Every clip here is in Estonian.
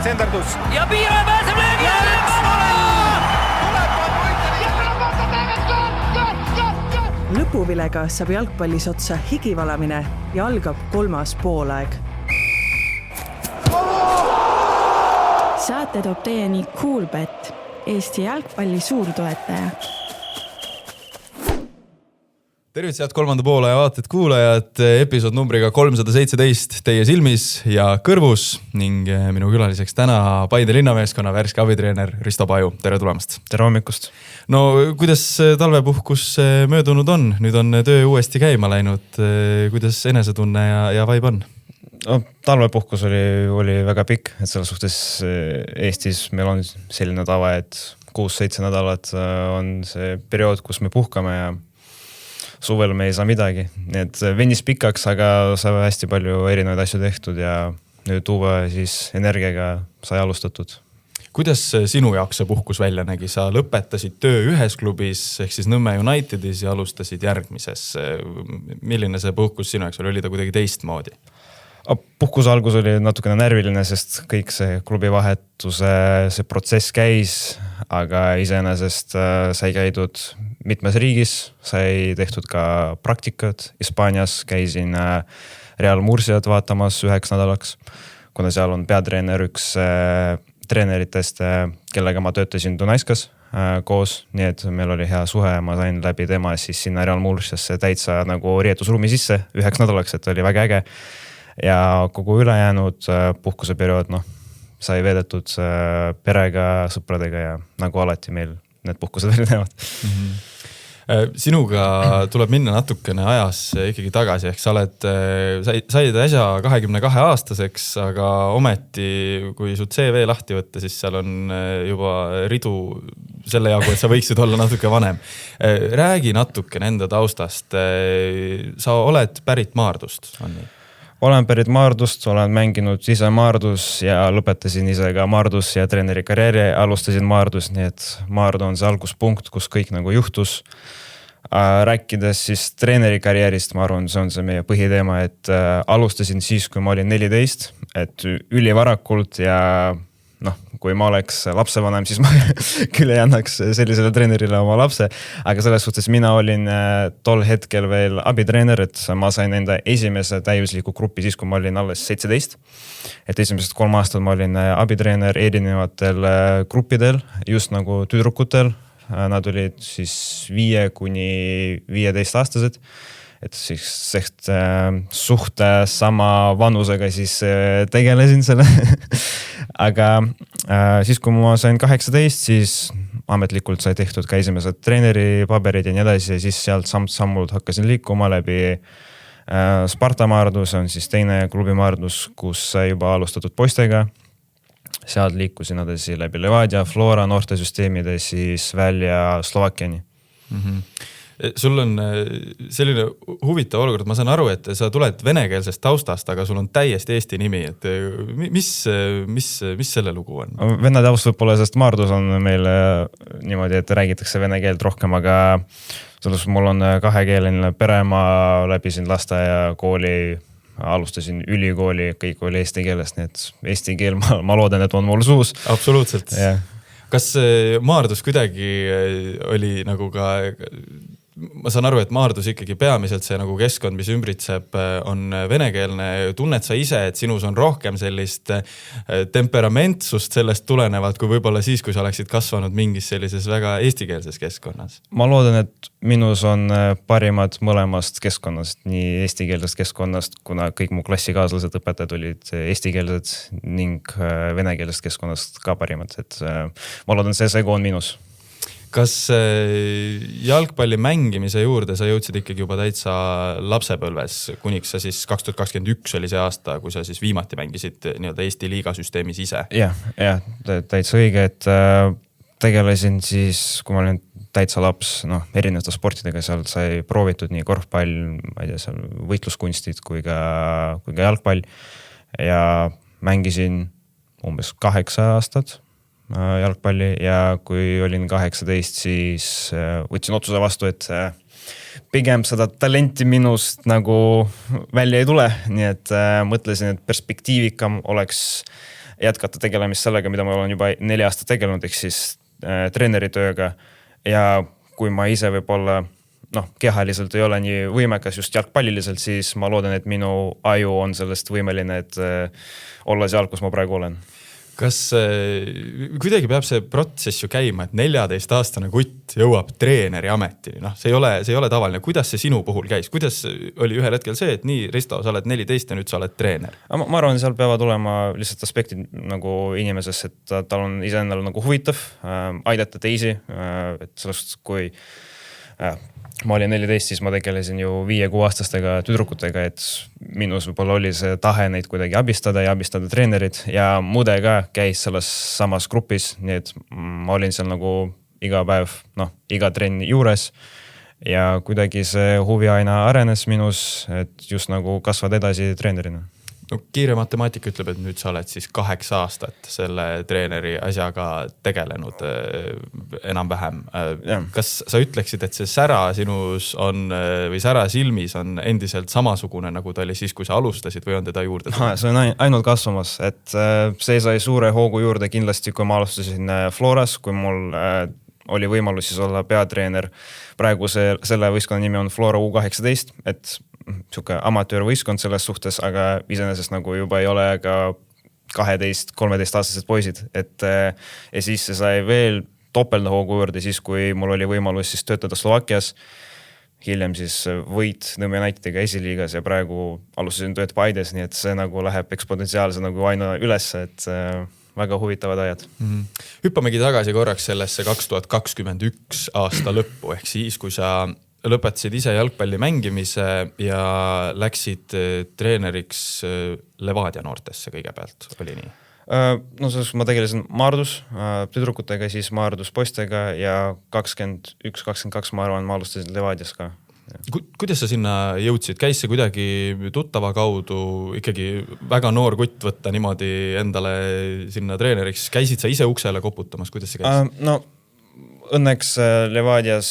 senderdus. Ja Piira pääseb löögi alla! Lõpuvilega saab jalgpallis otsa higivalamine ja algab 3. poolaeg. Saate toob teieni Coolbet, Eesti jalgpalli suurtoetaja. Tervits, head 3. poolaja vaated kuulajad, episood numbriga 317 teie silmis ja kõrvus ning minu külaliseks täna Paide linnameeskonna värske abitreener Risto Paju. Tere tulemast! Tere hommikust! No kuidas talvepuhkus möödunud on? Nüüd on töö uuesti käima läinud. Kuidas enesetunne ja vaib on? No, talvepuhkus oli väga pikk, et selles suhtes Eestis meil on selline tava, et 6-7 nädalat on see periood, kus me puhkame ja suvel me ei saa midagi. Nii et venis pikaks, aga sai hästi palju erinevaid asju tehtud ja nüüd uue siis energiaga sai alustatud. Kuidas sinu jaoks see puhkus välja nägi? Sa lõpetasid töö ühes klubis ehk siis Nõmme Unitedis ja alustasid järgmises. Milline see puhkus sinu jaoks oli ta kuidagi teistmoodi? Puhkuse algus oli natukene närviline, sest kõik see klubi vahetuse see protsess käis, aga iseenesest sai käidud mitmes riigis, sai tehtud ka praktikat. Hispaanias käisin Real Murciat vaatamas 9 nädalaks, kuna seal on peatreener üks treeneritest, kellega ma töötasin Dunaiskas koos, nii et meil oli hea suhe ja ma sain läbi tema siis sinna Real Murciasse täitsa nagu riietusruumi sisse 9 nädalaks, et oli väga äge. Ja kogu ülejäänud puhkuse periood sai veedetud perega, sõpradega ja nagu alati meil need puhkused välja näevad. Sinuga tuleb minna natukene ajas ikkagi tagasi, ehk sa said äsja 22 aastaseks, aga ometi kui su CV lahti võtta, siis seal on juba ridu selle jagu, et sa võiksid olla natuke vanem. Räägi natukene enda taustast. Sa oled pärit Maardust, on nii? Olen pärit Maardust, olen mänginud ise Maardus ja lõpetasin ise ka Maardus ja treeneri karjääri alustasin Maardus, nii et Maardu on see alguspunkt, kus kõik nagu juhtus. Rääkides siis treeneri karjäärist, ma arvan, see on see meie põhiteema, et alustasin siis, kui ma olin 14, et ülivarakult ja kui ma oleks lapsevanem, siis ma küll ei annaks sellisele treenerile oma lapse, aga selles suhtes mina olin tol hetkel veel abitreener, et ma sain enda esimese täiusliku gruppi siis, kui ma olin alles 17. Et esimesed 3 aastat ma olin abitreener erinevatel gruppidel, just nagu tüdrukutel. Nad olid siis 5–15 aastased. Et siis suht sama vanusega siis tegelesin selle. Aga siis, kui ma sain 18, siis ametlikult sai tehtud ka esimesed treeneri paberid ja nii edasi ja siis sealt sammult hakkasin liikuma läbi Sparta Maardus, on siis teine klubi Maardus, kus sai juba alustatud poistega. Sealt liikusin edasi läbi Levadia, Flora noortesüsteemide siis välja Slovakkiani. Sul on selline huvitav olukord, ma saan aru, et sa tuled venekeelsest taustast, aga sul on täiesti Eesti nimi, et mis selle lugu on? Vene taust võib-olla, sest Maardus on meil niimoodi, et räägitakse vene keelt rohkem, aga selles mul on kahekeeline pere, ma läbisin lasteaia kooli, alustasin ülikooli, kõik oli eesti keelest, nii et eesti keel, ma loodan, et on mul suus. Absoluutselt. Yeah. Kas Maardus kuidagi oli nagu ka, ma saan aru, et Maardus ikkagi peamiselt see nagu keskkond, mis ümbritseb, on venekeelne. Tunned sa ise, et sinus on rohkem sellist temperamentsust sellest tulenevalt, kui võib-olla siis, kui sa oleksid kasvanud mingis sellises väga eestikeelses keskkonnas? Ma loodan, et minus on parimad mõlemast keskkonnast, nii eestikeelsest keskkonnast, kuna kõik mu klassikaaslased õpetajad olid eestikeelsed ning venekeelsest keskkonnast ka parimad. Et ma loodan, see segu on minus. Kas jalgpalli mängimise juurde sa jõudsid ikkagi juba täitsa lapsepõlves, kuniks sa siis 2021 oli see aasta, kui sa siis viimati mängisid nii-öelda Eesti liigasüsteemis ise? Jah, täitsa õige, et tegelesin siis, kui ma olin täitsa laps, erinevate sportidega seal sai proovitud nii korvpall, ma ei tea, seal võitluskunstid kui ka jalgpall ja mängisin umbes 8 aastat jalgpalli ja kui olin 18, siis võtsin otsuse vastu, et pigem seda talenti minust nagu välja ei tule, nii et mõtlesin, et perspektiivikam oleks jätkata tegelemist sellega, mida ma olen juba 4 aastat tegelenud, ehk siis treeneritööga. Ja kui ma ise võib-olla kehaliselt ei ole nii võimekas just jalgpalliliselt, siis ma loodan, et minu aju on sellest võimeline, et olla seal, kus ma praegu olen. Kas kuidagi peab see protsess ju käima, et 14-aastane kutt jõuab treeneri ametini? See ei ole tavaline. Kuidas see sinu puhul käis? Kuidas oli ühel hetkel see, et nii, Risto, sa oled 14 ja nüüd sa oled treener? Ma arvan, seal peavad olema lihtsalt aspektid nagu inimeses, et tal on iseendal nagu huvitav aidata teisi, et sellest, kui ma olin 14, siis ma tegelesin ju 5-6-aastastega tüdrukutega, et minus võib-olla oli see tahe neid kuidagi abistada ja abistada treenerid ja mude ka käis selles samas grupis, nii et ma olin seal nagu iga päev, iga trenni juures ja kuidagi see huvi aina arenes minus, et just nagu kasvad edasi treenerina. Kiire matemaatika ütleb, et nüüd sa oled siis 8 aastat selle treeneri asjaga tegelenud enam-vähem. Kas sa ütleksid, et see sära sinus on või sära silmis on endiselt samasugune, nagu ta oli siis, kui sa alustasid või on teda juurde? See on ainult kasvamas, et see sai suure hoogu juurde kindlasti, kui ma alustasin Floras, kui mul oli võimalus siis olla peatreener. Praegu selle võistkonna nimi on Flora U18, et siuke amatöörvõistkond selles suhtes, aga iseenesest nagu juba ei ole ka 12-13-aastased poisid, et ja siis see sai veel topelthoogu juurde siis, kui mul oli võimalus siis töötada Slovakkias, hiljem siis võit Nõmme Unitediga esiliigas ja praegu alustasin tööd Paides, nii et see nagu läheb eksponentsiaalse nagu aina üles, et väga huvitavad ajad. Hüppamegi tagasi korraks sellesse 2021 aasta lõppu, ehk siis, kui sa lõpetasid ise jalgpalli mängimise ja läksid treeneriks Levadia noortesse kõigepealt, oli nii? Selles ma tegelesin Maardus tüdrukutega, siis Maardus poistega ja 21-22 ma arvan, ma alustasin Levadias ka. Kuidas sa sinna jõudsid? Käis see kuidagi tuttava kaudu ikkagi väga noor kutt võtta niimoodi endale sinna treeneriks? Käisid sa ise uksele koputamas? Kuidas see käis? Õnneks Levadias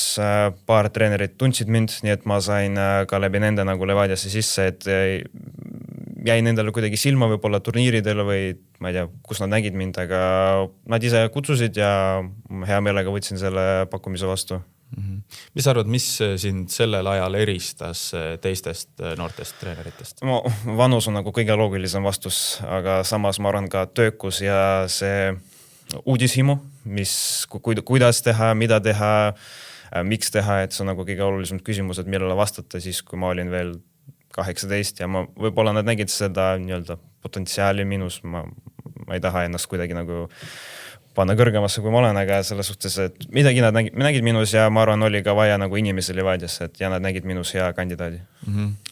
paar treenerit tundsid mind, nii et ma sain ka läbi nende nagu Levadiasse sisse, et jäin endale kuidagi silma võib-olla turniiridel või ma ei tea, kus nad nägid mind, aga nad ise kutsusid ja hea meelega võtsin selle pakkumise vastu. Mis arvad, mis sind sellel ajal eristas teistest noortest treeneritest? Vanus on nagu kõige loogilisem vastus, aga samas ma arvan ka töökus ja see uudishimu, kuidas teha, mida teha, miks teha, et see on nagu kõige olulisem küsimus, et millele vastata siis, kui ma olin veel 18 ja võib-olla nad nägid seda nii-öelda potentsiaali minus, ma ei taha ennast kuidagi nagu panna kõrgemasse, kui ma olen, aga selles suhtes, et midagi nad nägid minus ja ma arvan, oli ka vaja nagu inimesi Levadiasse, et ja nad nägid minus hea kandidaadi.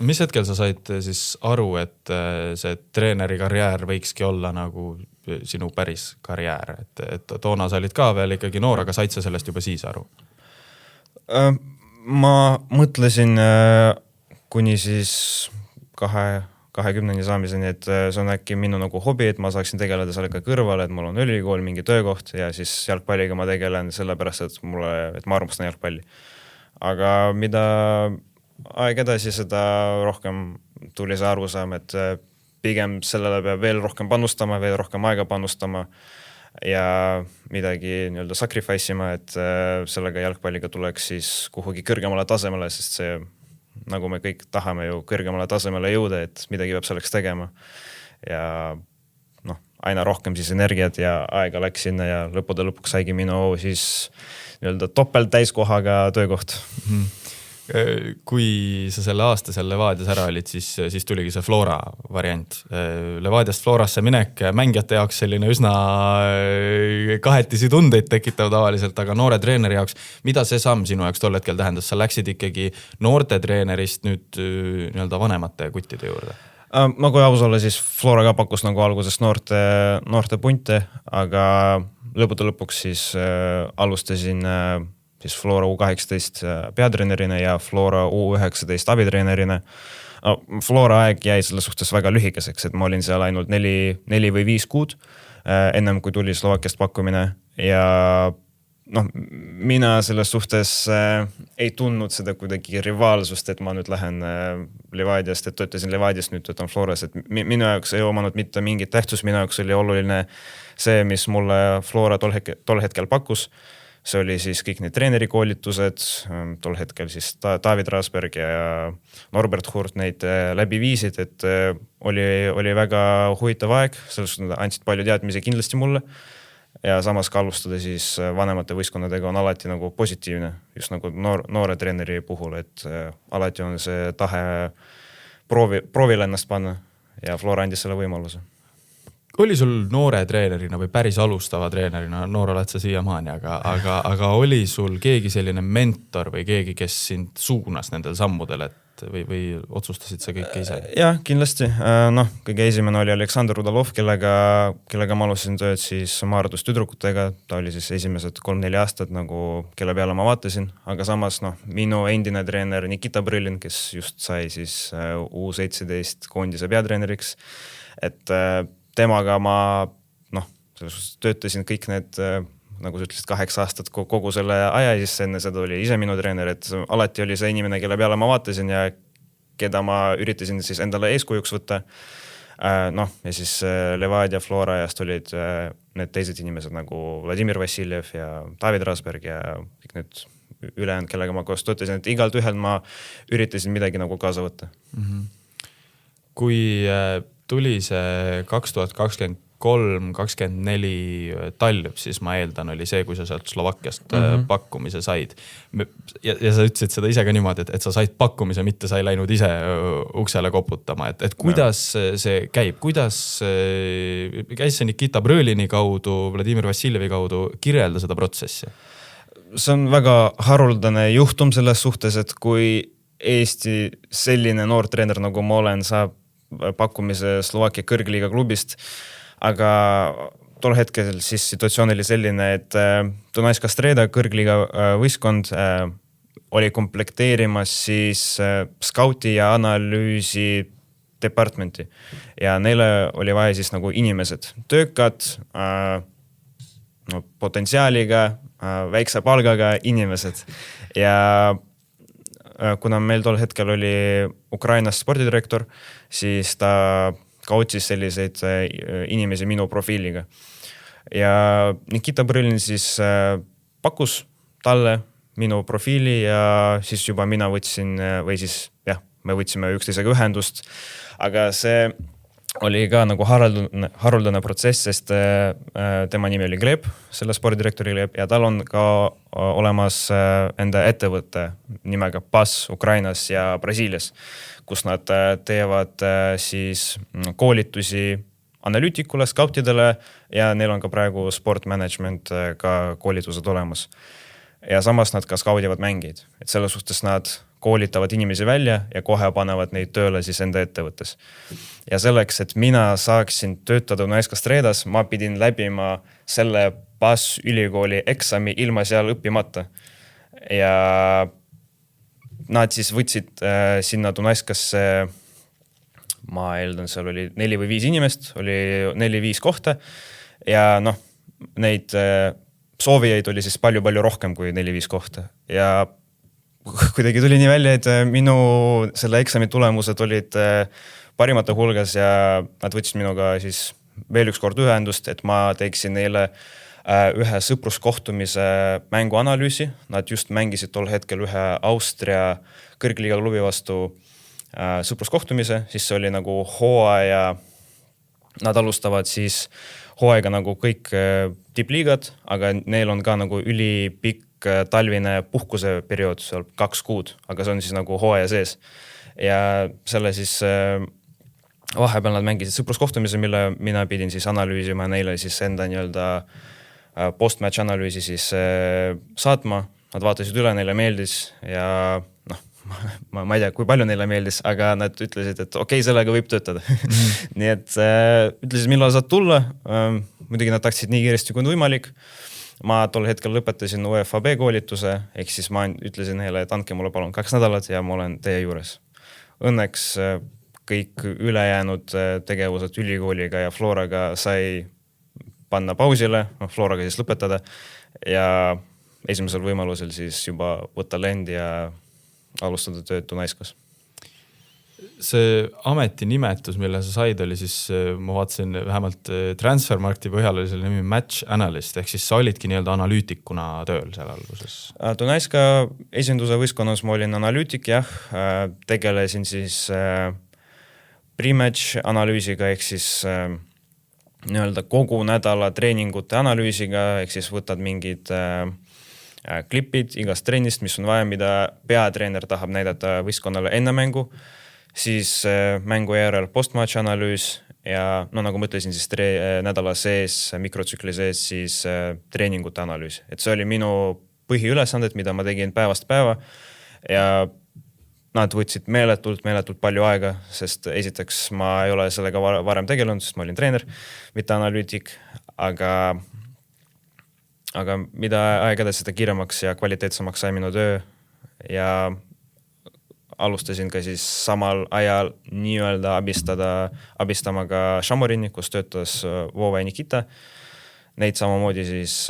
Mis hetkel sa said siis aru, et see treeneri karjäär võikski olla nagu sinu päris karjäär, et toona sa olid ka veel ikkagi noor, aga said sa sellest juba siis aru? Ma mõtlesin kuni siis 20 saamiseni, et see on äkki minu nagu hobi, et ma saaksin tegeleda sellega kõrval, et mul on ülikool, mingi töökoht ja siis jalgpalliga ma tegelen sellepärast, et ma armastan jalgpalli. Aga mida aeg edasi, seda rohkem tuli see arusaam, et pigem sellele peab veel rohkem panustama, veel rohkem aega panustama ja midagi nii-öelda sacrifice ima, et sellega jalgpalliga tuleks siis kuhugi kõrgemale tasemele, sest see, nagu me kõik tahame ju kõrgemale tasemele jõuda, et midagi peab selleks tegema. Ja aina rohkem siis energiat ja aega läks sinna ja lõppude lõpuks saigi minu siis nii-öelda topelt täiskohaga töökoht. Kui sa selle aasta seal Levadias ära olid, siis tuligi see Flora variant. Levadiast Florasse minek mängijate jaoks selline üsna kahetisi tundeid tekitav tavaliselt, aga noore treeneri jaoks, mida see samm sinu jaoks tol hetkel tähendas? Sa läksid ikkagi noorte treenerist nüüd nii-öelda vanemate kuttide juurde? Kui aus olla, siis Flora ka pakkus nagu alguses noorte punte, aga lõppude lõpuks siis alustasin siis Flora U18 peatreenerina ja Flora U19 abitreenerina. Flora aeg jäi selles suhtes väga lühikeseks, et ma olin seal ainult 4 või 5 kuud ennem kui tuli Slovakkiast pakkumine ja noh, mina selles suhtes ei tundnud seda kuidagi rivaalsust, et ma nüüd lähen Levadiast, et töötasin Levadiast, nüüd töötan Floras, et minu jaoks ei omanud mitte mingit tähtsust, minu jaoks oli oluline see, mis mulle Flora tol hetkel pakkus. See oli siis kõik need treenerikoolitused, tol hetkel siis David Rasberg ja Norbert Hurt neid läbi viisid, et oli väga huvitav aeg, selles suhtes andsid palju teadmisi kindlasti mulle. Ja samas ka alustada siis vanemate võistkonnadega on alati nagu positiivne, just nagu noore treeneri puhul, et alati on see tahe proovile ennast panna ja Flora andis selle võimaluse. Oli sul noore treenerina või päris alustava treenerina, noor oled sa siiamaani, aga oli sul keegi selline mentor või keegi, kes sind suunas nendel sammudel, et või otsustasid sa kõike ise? Jah, kindlasti. Noh, kõige esimene oli Aleksandr Rudolov, kellega ma alustasin tööd siis Maardus tüdrukutega. Ta oli siis esimesed 3-4 aastat, nagu, kelle peale ma vaatasin. Aga samas minu endine treener Nikita Brõlin, kes just sai siis U17 koondise peatreeneriks. Et temaga ma töötasin kõik need, nagu sa ütlesid, 8 aastat kogu selle aja, siis enne seda oli ise minu treener, et alati oli see inimene, kelle peale ma vaatasin ja keda ma üritasin siis endale eeskujuks võtta. Ja siis Levadia Florajast olid need teised inimesed nagu Vladimir Vassiljev ja David Rasberg ja kõik need ülejäänud, kellega ma koos töötasin, et igalt ühel ma üritasin midagi nagu kaasa võtta. Kui tuli see 2023-2024 talv, siis ma eeldan, oli see, kui sa sealt Slovakkiast pakkumise said. Ja sa ütlesid seda ise ka niimoodi, et sa said pakkumise, mitte sa ei läinud ise uksele koputama. Et kuidas see käib? Kuidas käis see Nikita Brõlini kaudu, Vladimir Vassiljevi kaudu, kirjelda seda protsessi? See on väga haruldane juhtum selles suhtes, et kui Eesti selline noor treener, nagu ma olen, saab pakkumise Slovakkia kõrgliiga klubist, aga tol hetkel siis situatsioon oli selline, et Dunajska Streda kõrgliiga võistkond oli komplekteerimas siis skauti ja analüüsi departmenti ja neile oli vaja siis nagu inimesed, töökad, potentsiaaliga, väikse palgaga inimesed ja kuna meil tol hetkel oli Ukrainas spordidirektor, siis ta kautsis selliseid inimesi minu profiiliga. Ja Nikita Brõlin siis pakkus talle minu profiili ja siis juba mina võtsin, või siis me võtsime üksteisega ühendust, aga see oli ka nagu haruldane protsess, sest tema nimi oli Gleb, selle spordidirektori Gleb, ja tal on ka olemas enda ettevõtte nimega PAS Ukrainas ja Brasiilias, kus nad teevad siis koolitusi analüütikule, skautidele ja neil on ka praegu sport management ka koolitused olemas. Ja samas nad ka skaudivad mängid, et selles suhtes nad koolitavad inimesi välja ja kohe panevad neid tööle siis enda ettevõttes. Ja selleks, et mina saaksin töötada Dunajska Stredas, ma pidin läbima selle PAS ülikooli eksami ilma seal õppimata. Ja nad siis võtsid sinna Dunajskasse, ma eeldan, seal oli 4 või 5 inimest, oli 4-5 kohta ja neid soovijaid oli siis palju-palju rohkem kui 4-5 kohta ja kuidagi tuli nii välja, et minu selle eksami tulemused olid parimate hulgas ja nad võtsid minuga siis veel üks kord ühendust, et ma teeksin neile ühe sõpruskohtumise mänguanalüüsi. Nad just mängisid tol hetkel ühe Austria kõrgliiga klubi vastu sõpruskohtumise, siis see oli nagu hooaja, nad alustavad siis hooaega nagu kõik tipliigad, aga neil on ka nagu ülipikk talvine puhkuse periood, seal 2 kuud, aga see on siis nagu hooaja sees. Ja selle siis vahepeal nad mängisid sõpruskohtumise, mille mina pidin siis analüüsima neile siis enda nii-öelda post-match analüüsi siis saatma. Nad vaatasid üle, neile meeldis ja ma ei tea, kui palju neile meeldis, aga nad ütlesid, et okei, sellega võib töötada. Nii et ütlesid, millal saad tulla. Muidugi nad tahtsid nii kiiresti kui võimalik. Ma tol hetkel lõpetasin UFAB koolituse, ehk siis ma ütlesin neile, et andke mulle palun 2 nädalat ja ma olen teie juures. Õnneks kõik ülejäänud tegevused ülikooliga ja Floraga sai panna pausile, Floraga siis lõpetada ja esimesel võimalusel siis juba võtta lend ja alustada tööd Dunaiskas. See ametinimetus, mille sa said, oli siis, ma vaatasin vähemalt Transfermarkti põhjal oli selle nimi Match Analyst, ehk siis sa olidki nii-öelda analüütikuna tööl seal alguses. Dunaiska esinduse võistkonnas ma olin analüütik, jah, tegelesin siis pre-match analüüsiga, ehk siis nii-öelda kogu nädala treeningute analüüsiga, ehk siis võtad mingid klipid igast trennist, mis on vaja, mida peatreener tahab näidata võistkonnale enne mängu. Siis mängu järel postmatch analüüs ja no nagu ma ütlesin, siis nädala sees, mikrotsükli sees siis treeningute analüüs. Et see oli minu põhiülesanded, mida ma tegin päevast päeva ja nad võtsid meeletult palju aega, sest esiteks ma ei ole sellega varem tegelenud, sest ma olin treener, mitte analüütik, aga mida aeg edasi, seda kiiremaks ja kvaliteetsemaks sai minu töö ja alustasin ka siis samal ajal nii-öelda abistama ka Šamorini, kus töötas Vova ja Nikita. Neid samamoodi siis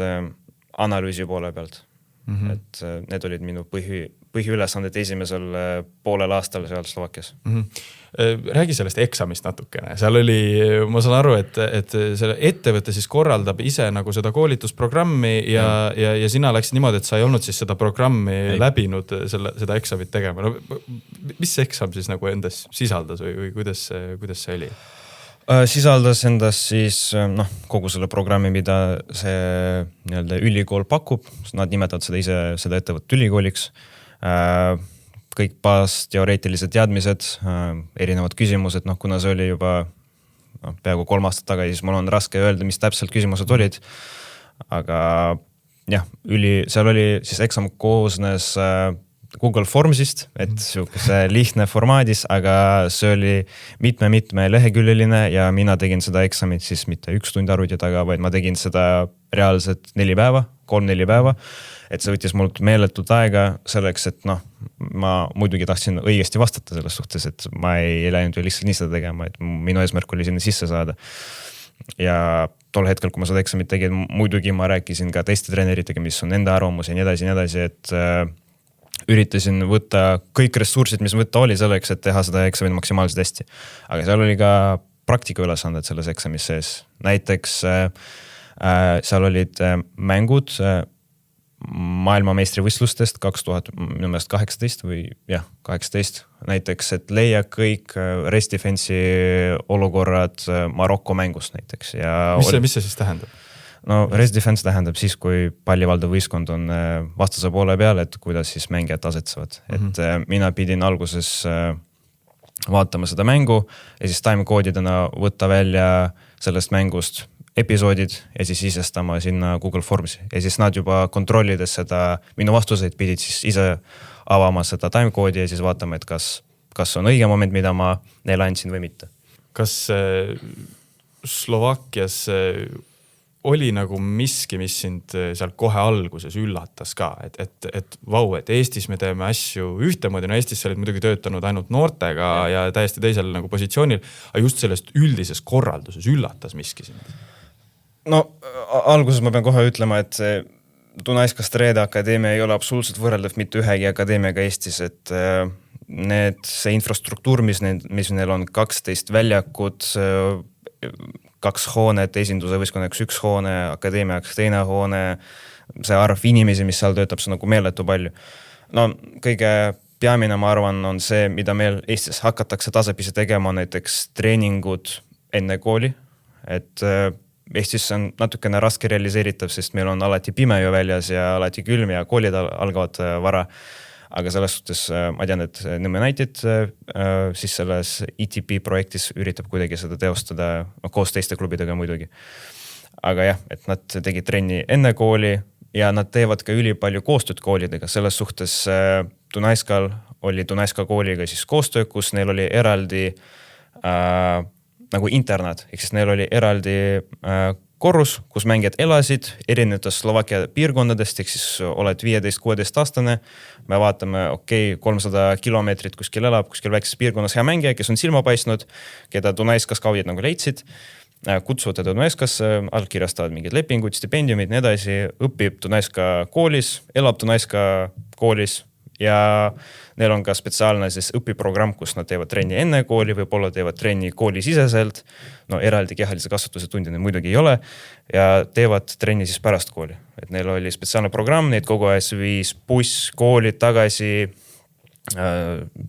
analüüsi poole pealt. Et need olid minu põhiülesanded esimesel poolel aastal seal Slovakkias. Räägi sellest eksamist natukene. Seal oli, ma saan aru, et selle ettevõte siis korraldab ise nagu seda koolitusprogrammi ja sina läksid niimoodi, et sa ei olnud siis seda programmi läbinud seda eksamit tegema. No, mis see eksam siis nagu endas sisaldas või kuidas see oli? Sisaldas endas siis kogu selle programmi, mida see nii-öelda ülikool pakub. Nad nimetavad seda ise seda ettevõtet ülikooliks. Kõik teoreetilised teadmised, erinevad küsimused, kuna see oli juba peaaegu 3 aastat taga, siis mul on raske öelda, mis täpselt küsimused olid. Aga jah, seal oli siis eksam koosnes Google Formsist, et siukese lihtne formaadis, aga see oli mitme leheküljeline ja mina tegin seda eksamit siis mitte 1 tund arvuti taga, vaid ma tegin seda reaalselt 3-4 päeva. Et see võttis mult meeletult aega selleks, et ma muidugi tahtsin õigesti vastata selles suhtes, et ma ei läinud ju lihtsalt nii seda tegema, et minu eesmärk oli sinna sisse saada. Ja tol hetkel, kui ma seda eksamit tegin, muidugi ma rääkisin ka teiste treeneritega, mis on enda arvamus ja nii edasi, et üritasin võtta kõik ressursid, mis võtta oli selleks, et teha seda eksamit maksimaalselt hästi. Aga seal oli ka praktika ülesanded selles eksamis sees. Näiteks seal olid mängud maailmameistrivõistlustest 2018 või 18. Näiteks, et leia kõik rest defense'i olukorrad Marokko mängust näiteks. Mis see siis tähendab? No rest defense tähendab siis, kui pallivaldav võistkond on vastase poole peal, et kuidas siis mängijad asetsevad. Et mina pidin alguses vaatama seda mängu ja siis timecode'idena võtta välja sellest mängust episoodid ja siis sisestama sinna Google Formsi. Ja siis nad juba kontrollides seda, minu vastuseid pidid siis ise avama seda timecode'i ja siis vaatama, et kas on õige moment, mida ma neile andsin või mitte. Kas Slovakkias oli nagu miski, mis sind seal kohe alguses üllatas ka, et Eestis me teeme asju ühtemoodi, no Eestis sa olid muidugi töötanud ainult noortega ja täiesti teisel nagu positsioonil, aga just sellest üldises korralduses üllatas miski sind? No alguses ma pean kohe ütlema, et Dunaiska Streda Akadeemia ei ole absoluutselt võrreldav mitte ühegi akadeemiaga Eestis, et see infrastruktuur, mis neil on 12 väljakut, 2 hoonet, esinduse võistkonnaks 1 hoone, akadeemiaks 2 hoone, see arv inimesi, mis seal töötab, see nagu meeletu palju. No kõige peamine, ma arvan, on see, mida meil Eestis hakatakse tasapisi tegema, näiteks treeningud enne kooli, et Eestis on natukene raske realiseeritav, sest meil on alati pime ju väljas ja alati külm ja koolid algavad vara. Aga selles suhtes ma tean, et Nõmme United siis selles ETP projektis üritab kuidagi seda teostada koos teiste klubidega muidugi. Aga jah, et nad tegid trenni enne kooli ja nad teevad ka ülipalju koostööd koolidega. Selles suhtes Dunaiskal oli Dunaiska kooliga siis koostöö, kus neil oli eraldi nagu internaat, ehk siis neil oli eraldi korrus, kus mängijad elasid erinevates Slovakkia piirkondadest, ehk siis oled 15-16 aastane. Me vaatame, 300 kilomeetrit kuskil elab, kuskil väikses piirkonnas hea mängija, kes on silma paistnud, keda Dunaiska skaudid nagu leidsid. kutsuvad teda Dunajskasse, allkirjastavad mingid lepingud, stipendiumid, nii edasi, õpib Dunajska koolis, elab Dunajska koolis ja neil on ka spetsiaalne siis õpiprogramm, kus nad teevad trenni enne kooli, võib-olla teevad trenni koolisiseselt, no eraldi kehalise kasvatuse tundi neil muidugi ei ole ja teevad trenni siis pärast kooli. Et neil oli spetsiaalne programm, neid kogu ajas viis buss, koolid tagasi,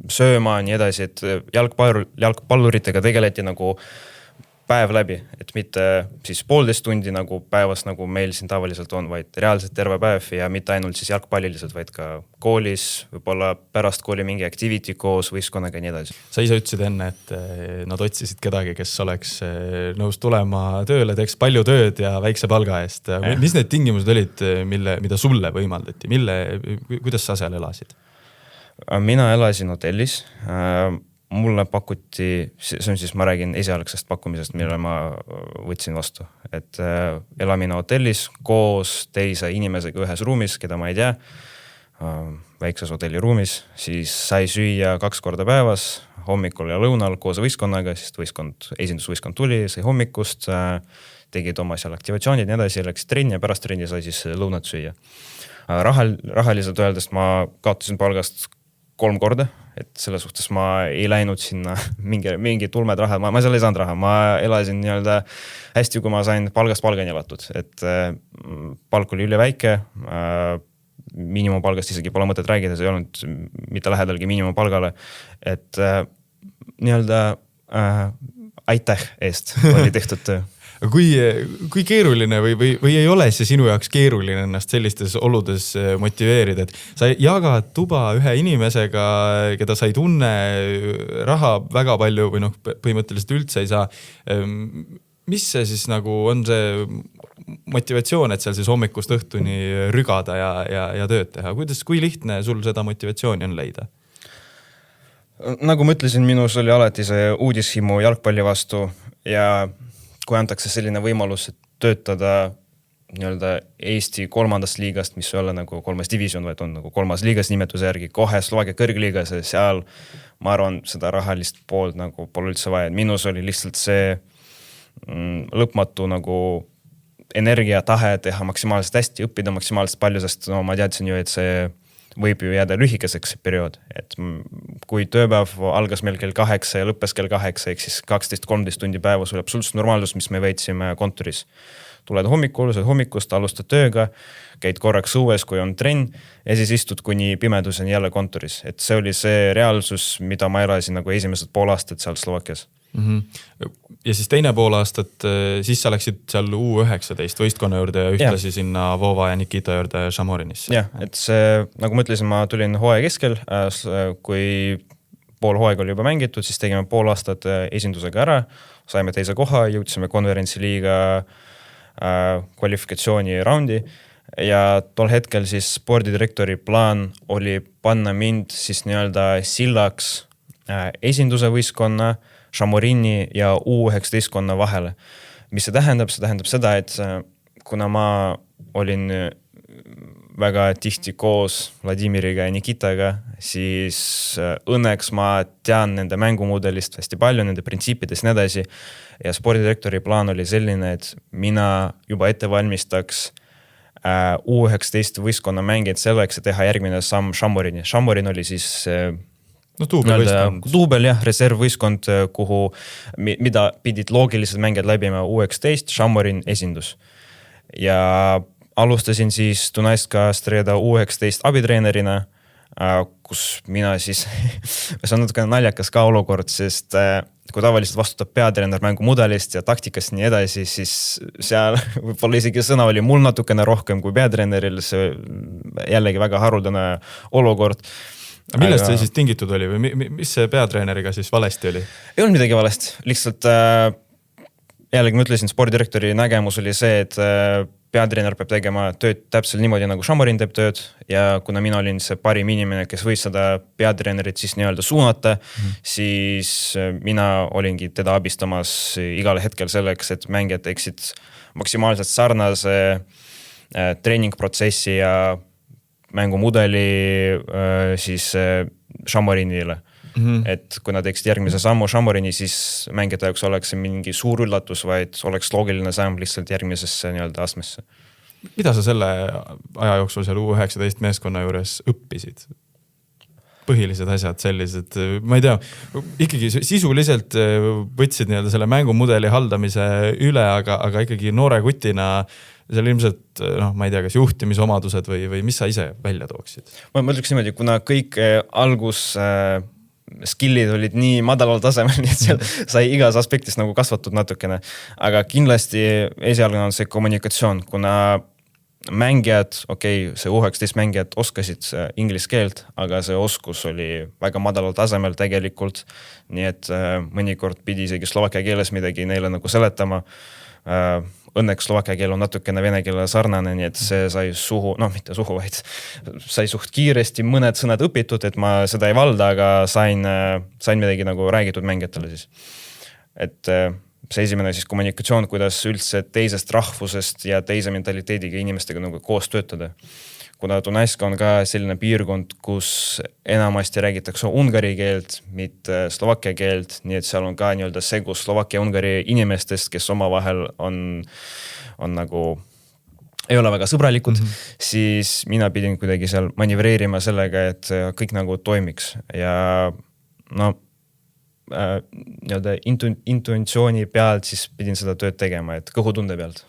sööma, nii edasi, et jalgpalluritega tegeleti nagu päev läbi, et mitte siis 1,5 tundi nagu päevas, nagu meil siin tavaliselt on, vaid reaalselt terve päev ja mitte ainult siis jalgpalliliselt, vaid ka koolis, võib-olla pärast kooli mingi activity koos võistkonnaga ja nii edasi. Sa ise ütlesid enne, et nad otsisid kedagi, kes oleks nõus tulema tööle, teeks palju tööd ja väikse palga eest. Mis need tingimused olid, mida sulle võimaldati? Kuidas sa seal elasid? Mina elasin hotellis. Mulle pakuti, see on siis, ma räägin esialgsest pakkumisest, mille ma võtsin vastu. Et elamine hotellis koos teise inimesega ühes ruumis, keda ma ei tea, väikses hotelli ruumis, siis sai süüa 2 korda päevas, hommikul ja lõunal koos võistkonnaga, sest esindusvõistkond tuli, sai hommikust, tegid oma seal aktivatsioonid, nii edasi, läks trenni ja pärast trenni sai siis lõunat süüa. Rahaliselt öeldes ma kaotasin palgast 3 korda, et selle suhtes ma ei läinud sinna mingi tulmed raha, ma seal ei saanud raha, ma elasin nii-öelda hästi, kui ma sain palgast palgani elatud, et palk oli üle väike, miinimumpalgast isegi pole mõtet räägida, see ei olnud mitte lähedalgi miinimumpalgale, et nii-öelda aitäh eest oli tehtud töö. Kui keeruline või ei ole see sinu jaoks keeruline ennast sellistes oludes motiveerida, et sa jagad tuba ühe inimesega, keda sa ei tunne, raha väga palju või põhimõtteliselt üldse ei saa. Mis see siis nagu on see motivatsioon, et seal siis hommikust õhtuni rügada ja tööd teha? Kui lihtne sul seda motivatsiooni on leida? Nagu ma ütlesin, minus oli alati see uudishimu jalgpalli vastu ja kui antakse selline võimalus, et töötada nii-öelda Eesti 3. liigast, mis ei ole nagu 3. division, vaid on nagu 3. liigas nimetuse järgi, kohe Slovakkia kõrgliigas ja seal ma arvan, seda rahalist poolt nagu pole üldse vaja. Minus oli lihtsalt see lõpmatu nagu energia, tahe teha maksimaalselt hästi, õppida maksimaalselt palju, sest ma teadsin ju, et see võib ju jääda lühikeseks periood, et kui tööpäev algas meil kell 8 ja lõppes kell 8, ehk siis 12-13 tundi päevas oli absoluutselt normaalsus, mis me veetsime kontoris. Tuled hommikust, alustad tööga, käid korraks õues, kui on trenn ja siis istud kuni pimeduseni jälle kontoris. Et see oli see reaalsus, mida ma elasin nagu esimesed pool aastat seal Slovakkias. Ja siis teine pool aastat, siis sa läksid seal U19 võistkonna juurde ja ühtlasi sinna Vova ja Nikita juurde Šamorinisse. Jah, et see, nagu ma ütlesin, ma tulin hooaja keskel, kui pool hooaega oli juba mängitud, siis tegime pool aastat esindusega ära, saime teise koha, jõudsime konverentsiliiga kvalifikatsiooni raundi ja tol hetkel siis spordidirektori plaan oli panna mind siis nii-öelda sillaks esinduse võistkonna, Šamorini ja U19 vahele. Mis see tähendab? See tähendab seda, et kuna ma olin väga tihti koos Vladimiriga ja Nikitaga, siis õnneks ma tean nende mängumudelist hästi palju, nende printsiipidest nii edasi. Ja spordidirektori plaan oli selline, et mina juba ette valmistaks U19 võistkonna mängijad selleks, et teha järgmine samm Šamorini. Šamorin oli siis duubel, jah, reservvõistkond, mida pidid loogilised mängijad läbima U19, Šamorin esindus. Ja alustasin siis Dunajska Streda U19 abitreenerina, kus mina siis, see on natuke naljakas ka olukord, sest kui tavaliselt vastutab peatreener mängumudelist ja taktikast nii edasi, siis seal võib-olla isegi sõna oli mul natukene rohkem kui peatreeneril, see jällegi väga haruldane olukord. Millest see siis tingitud oli või mis see peatreeneriga siis valesti oli? Ei olnud midagi valesti, lihtsalt jällegi ma ütlesin, spordidirektori nägemus oli see, et peatreener peab tegema tööd täpselt niimoodi, nagu Šamorin teeb tööd ja kuna mina olin see parim inimene, kes võis seda peatreenerit siis nii-öelda suunata, siis mina olingi teda abistamas igal hetkel selleks, et mängijad teeksid maksimaalselt sarnase treeningprotsessi ja mängumudeli siis Šamorinile. et kui nad teeksid järgmise sammu Šamorini, siis mängijate jaoks oleks see mingi suur üllatus, vaid oleks loogiline samm lihtsalt järgmisesse nii-öelda astmesse. Mida sa selle aja jooksul seal U19 meeskonna juures õppisid? Põhilised asjad sellised, ma ei tea, ikkagi sisuliselt võtsid nii-öelda selle mängumudeli haldamise üle, aga ikkagi noore kutina seal ilmselt, ma ei tea, kas juhtimisomadused või mis sa ise välja tooksid? Ma ütleks niimoodi, kuna kõik algus skillid olid nii madalal tasemel, nii et seal sai igas aspektis nagu kasvatud natukene. Aga kindlasti esialgne on see kommunikatsioon, kuna mängijad, see U19 mängijad oskasid inglise keelt, aga see oskus oli väga madalal tasemel tegelikult. Nii et mõnikord pidi isegi slovakia keeles midagi neile nagu seletama. Õnneks slovakia keel on natukene vene keele sarnane, nii et see sai suhu, mitte suhu, vaid sai suht kiiresti mõned sõnad õpitud, et ma seda ei valda, aga sain midagi nagu räägitud mängijatele siis. Et see esimene siis kommunikatsioon, kuidas üldse teisest rahvusest ja teise mentaliteediga inimestega nagu koos töötada. Kuna Dunajska on ka selline piirkond, kus enamasti räägitakse ungari keelt, mitte slovakia keelt, nii et seal on ka nii-öelda segu slovakia ja ungari inimestest, kes omavahel on nagu ei ole väga sõbralikud, siis mina pidin kuidagi seal manivreerima sellega, et kõik nagu toimiks ja nii-öelda intuitsiooni pealt siis pidin seda tööd tegema, et kõhutunde pealt.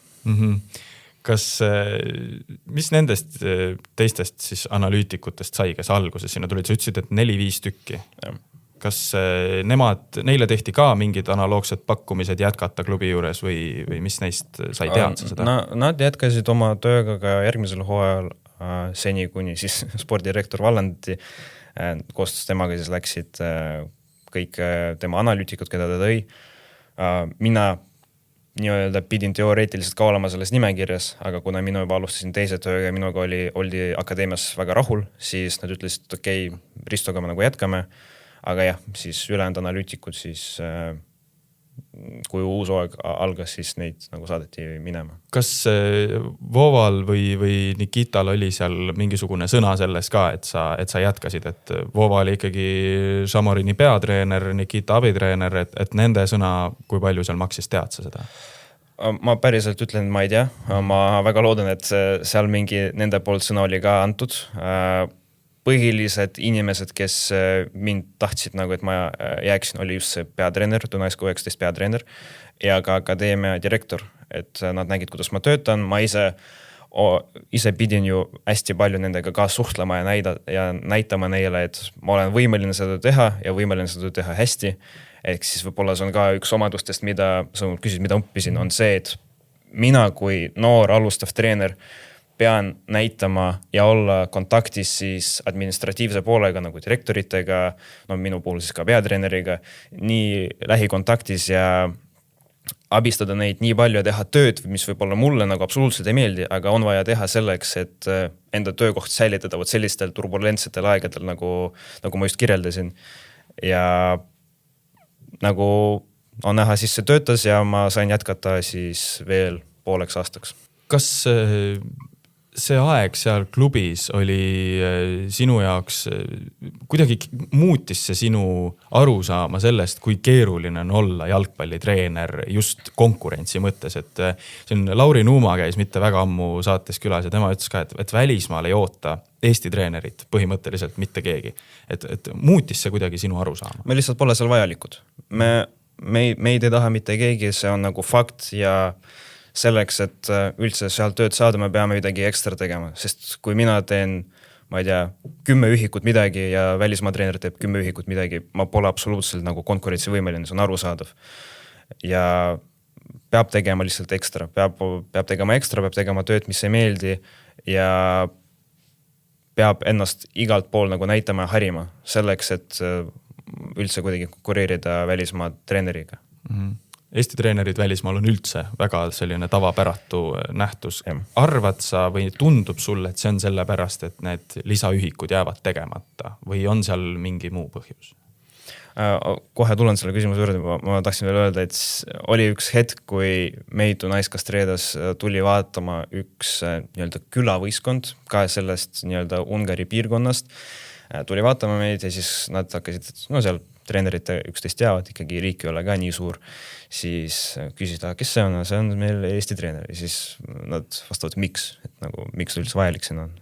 Kas, mis nendest teistest siis analüütikutest sai, kes alguses sinna tulid? Sa ütlesid, et 4-5 tükki. Kas neile tehti ka mingid analoogsed pakkumised jätkata klubi juures või mis neist sai teadsa seda? Nad jätkasid oma tööga ka järgmisel hooajal seni, kuni siis spordidirektor vallandati. Koostöös temaga siis läksid kõik tema analüütikud, keda ta tõi. Mina nii-öelda pidin teoreetiliselt ka olema selles nimekirjas, aga kuna minu juba alustasin teise tööga ja minuga oldi akadeemias väga rahul, siis nad ütlesid, et Ristoga me nagu jätkame. Aga jah, siis ülejäänud analüütikud siis, kui uus hooaeg algas, siis neid nagu saadeti minema. Kas Voval või Nikital oli seal mingisugune sõna selles ka, et sa jätkasid, et Vova oli ikkagi Šamorini peatreener, Nikita abitreener, et nende sõna, kui palju seal maksis, tead sa seda? Ma päriselt ütlen, et ma ei tea. Ma väga loodan, et seal mingi nende poolt sõna oli ka antud. Põhilised inimesed, kes mind tahtsid, nagu, et ma jääksin, oli just see peatreener, Dunajska U19 peatreener ja ka akadeemia direktor, et nad nägid, kuidas ma töötan. Ma ise pidin ju hästi palju nendega ka suhtlema ja näitama neile, et ma olen võimeline seda teha ja võimeline seda teha hästi. Ehk siis võib-olla see on ka üks omadustest, mida sa küsid, mida õppisin, on see, et mina kui noor alustav treener pean näitama ja olla kontaktis siis administratiivse poolega nagu direktoritega, minu puhul siis ka peatreeneriga, nii lähikontaktis ja abistada neid nii palju ja teha tööd, mis võib-olla mulle nagu absoluutselt ei meeldi, aga on vaja teha selleks, et enda töökoht säilitada sellistel turbulentsetel aegadel, nagu ma just kirjeldasin. Ja nagu on näha, siis see töötas ja ma sain jätkata siis veel pooleks aastaks. Kas see aeg seal klubis oli sinu jaoks, kuidagi muutis see sinu arusaama sellest, kui keeruline on olla jalgpallitreener just konkurentsi mõttes, et siin Lauri Nuuma käis mitte väga ammu saates külas ja tema ütles ka, et välismaal ei oota Eesti treenerit põhimõtteliselt mitte keegi. Et muutis see kuidagi sinu arusaama? Me lihtsalt pole seal vajalikud. Me ei taha mitte keegi, see on nagu fakt ja selleks, et üldse seal tööd saada, me peame midagi ekstra tegema, sest kui mina teen, ma ei tea, 10 ühikut midagi ja välismaa treener teeb 10 ühikut midagi, ma pole absoluutselt nagu konkurentsivõimeline, see on arusaadav. Ja peab tegema lihtsalt ekstra, peab tegema ekstra, peab tegema tööd, mis ei meeldi ja peab ennast igalt pool nagu näitama ja harima selleks, et üldse kuidagi konkureerida välismaa treeneriga. Eesti treenerid välismaal on üldse väga selline tavapäratu nähtus. Arvad sa või tundub sulle, et see on selle pärast, et need lisaühikud jäävad tegemata või on seal mingi muu põhjus? Kohe tulen selle küsimuse juurde, ma tahtsin veel öelda, et oli üks hetk, kui meid Dunajskast Reedas tuli vaatama üks nii-öelda külavõistkond ka sellest nii-öelda Ungari piirkonnast. tuli vaatama meid ja siis nad hakkasid, no seal treenerid üksteist teavad, ikkagi riik ei ole ka nii suur, siis küsisid, kes see on? See on meil Eesti treener ja siis nad vastavad, miks, et nagu, miks üldse vajalik siin on,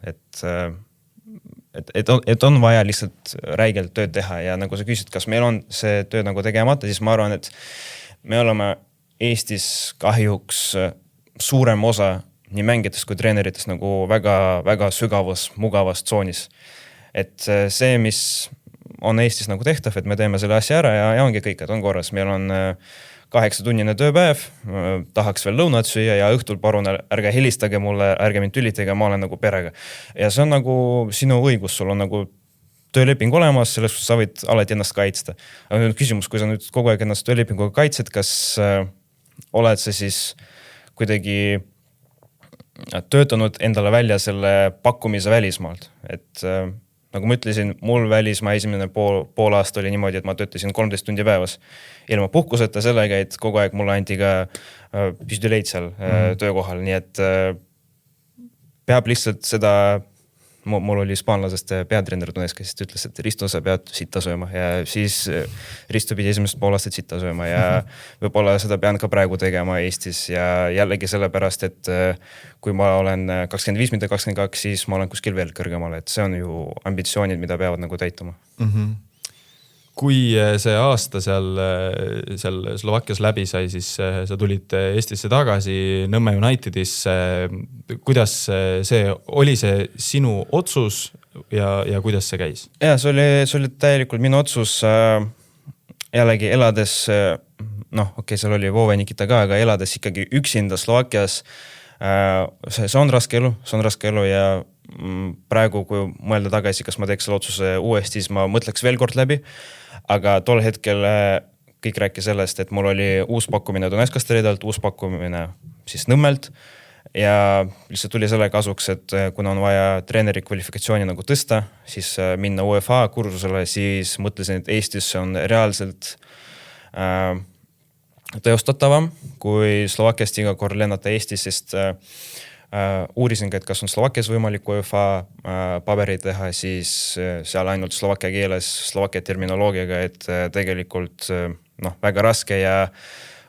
et on vaja lihtsalt räigelt tööd teha ja nagu sa küsid, kas meil on see töö nagu tegemata, siis ma arvan, et me oleme Eestis kahjuks suurem osa nii mängijatest kui treeneritest nagu väga, väga sügavas, mugavas tsoonis. Et see, mis on Eestis nagu tehtav, et me teeme selle asja ära ja ongi kõik, et on korras. Meil on 8-tunnine tööpäev, tahaks veel lõunat süüa ja õhtul palun ärge helistage mulle, ärge mind tülitage, ma olen nagu perega. Ja see on nagu sinu õigus, sul on nagu tööleping olemas, selles sa võid alati ennast kaitsta. Aga nüüd küsimus, kui sa nüüd kogu aeg ennast töölepinguga kaitsed, kas oled sa siis kuidagi töötanud endale välja selle pakkumise välismaalt, et nagu ma ütlesin, mul välismaa esimene pool aasta oli niimoodi, et ma töötasin 13 tundi päevas ilma puhkuseta sellega, et kogu aeg mulle anti ka püstüleid seal töökohal, nii et peab lihtsalt seda, mul oli hispaanlasest peatreener Tunes, kes ütles, et Risto, sa pead sitta sööma ja siis Risto pidi esimest pool aastat sitta sööma ja võib-olla seda pean ka praegu tegema Eestis ja jällegi sellepärast, et kui ma olen 25, mitte 22, siis ma olen kuskil veel kõrgemal, et see on ju ambitsioonid, mida peavad nagu täituma. Kui see aasta seal Slovakkias läbi sai, siis sa tulid Eestisse tagasi Nõmme Unitedisse. Kuidas see oli see sinu otsus ja kuidas see käis? Ja, see oli täielikult minu otsus jällegi elades, seal oli Vove Nikita ka, aga elades ikkagi üksinda Slovakkias. See on raske elu ja praegu, kui mõelda tagasi, kas ma teeks selle otsuse uuesti, siis ma mõtleks veel kord läbi. Aga tol hetkel kõik rääkis sellest, et mul oli uus pakkumine Donetskast redalt, uus pakkumine siis Nõmmelt ja lihtsalt tuli selle kasuks, et kuna on vaja treeneri kvalifikatsiooni nagu tõsta, siis minna UEFA kursusele, siis mõtlesin, et Eestis on reaalselt teostatavam, kui Slovakkiast iga kord lennata Eestis, sest uurisin ka, et kas on Slovakkias võimalik UEFA pabereid teha, siis seal ainult slovakkia keeles, slovakkia terminoloogiaga, et tegelikult väga raske ja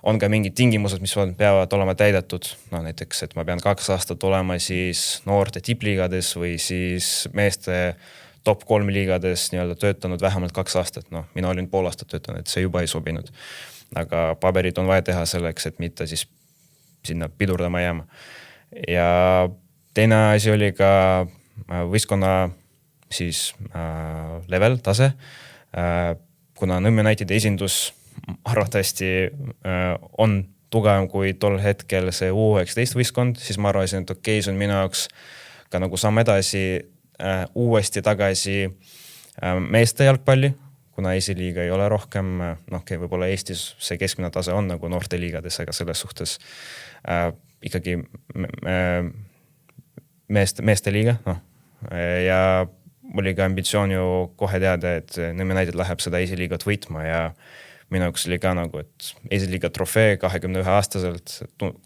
on ka mingid tingimused, mis peavad olema täidetud. Näiteks, et ma pean 2 aastat olema siis noorte tipliigades või siis meeste top 3 liigades nii-öelda töötanud vähemalt 2 aastat. Mina olin pool aastat töötanud, et see juba ei sobinud. Aga paberid on vaja teha selleks, et mitte siis sinna pidurdama jääma. Ja teine asi oli ka võistkonna siis level, tase. Kuna Nõmme Unitedi esindus arvatavasti on tugevam kui tol hetkel see U19 võistkond, siis ma arvasin, et okei, see on minu jaoks ka nagu samm edasi uuesti tagasi meeste jalgpalli, kuna esiliiga ei ole rohkem, võib-olla Eestis see keskmine tase on nagu noorte liigades, aga selles suhtes ikkagi meeste liiga. Ja oli ka ambitsioon ju kohe teada, et Nõmme United läheb seda esiliigat võitma ja minu jaoks oli ka nagu, et esiliiga trofee 21-aastaselt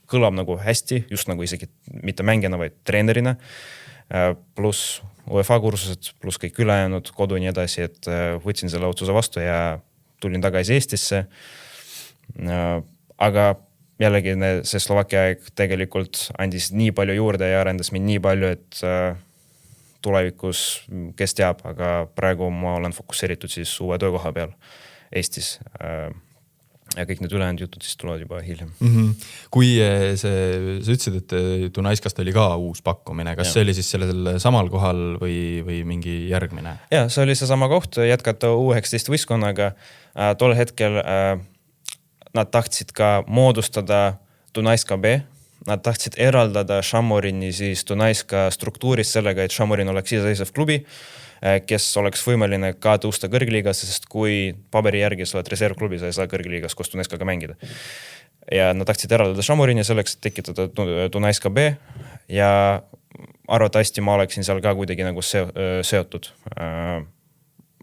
kõlab nagu hästi, just nagu isegi mitte mängijana, vaid treenerina, pluss UEFA kursused, pluss kõik ülejäänud kodu nii edasi, et võtsin selle otsuse vastu ja tulin tagasi Eestisse. Aga jällegi see Slovakkia aeg tegelikult andis nii palju juurde ja arendas mind nii palju, et tulevikus, kes teab, aga praegu ma olen fokusseeritud siis uue töökoha peal Eestis. Ja kõik need ülejäänud jutud siis tulevad juba hiljem. Kui sa ütlesid, et Dunaiskast oli ka uus pakkumine, kas see oli siis sellel samal kohal või mingi järgmine? Ja, see oli see sama koht, jätkata U19 võistkonnaga. Tol hetkel nad tahtsid ka moodustada Dunaiska B. Nad tahtsid eraldada Šamorini siis Dunaiska struktuurist sellega, et Šamorin oleks iseseisev klubi, kes oleks võimeline ka tõusta kõrgliigas, sest kui paberi järgi sa oled reservklubi, sa ei saa kõrgliigas koos Dunaiskaga mängida. Ja nad tahtsid eraldada Šamorini selleks, et tekitada Dunaiska B ja arvatavasti ma oleksin seal ka kuidagi nagu seotud.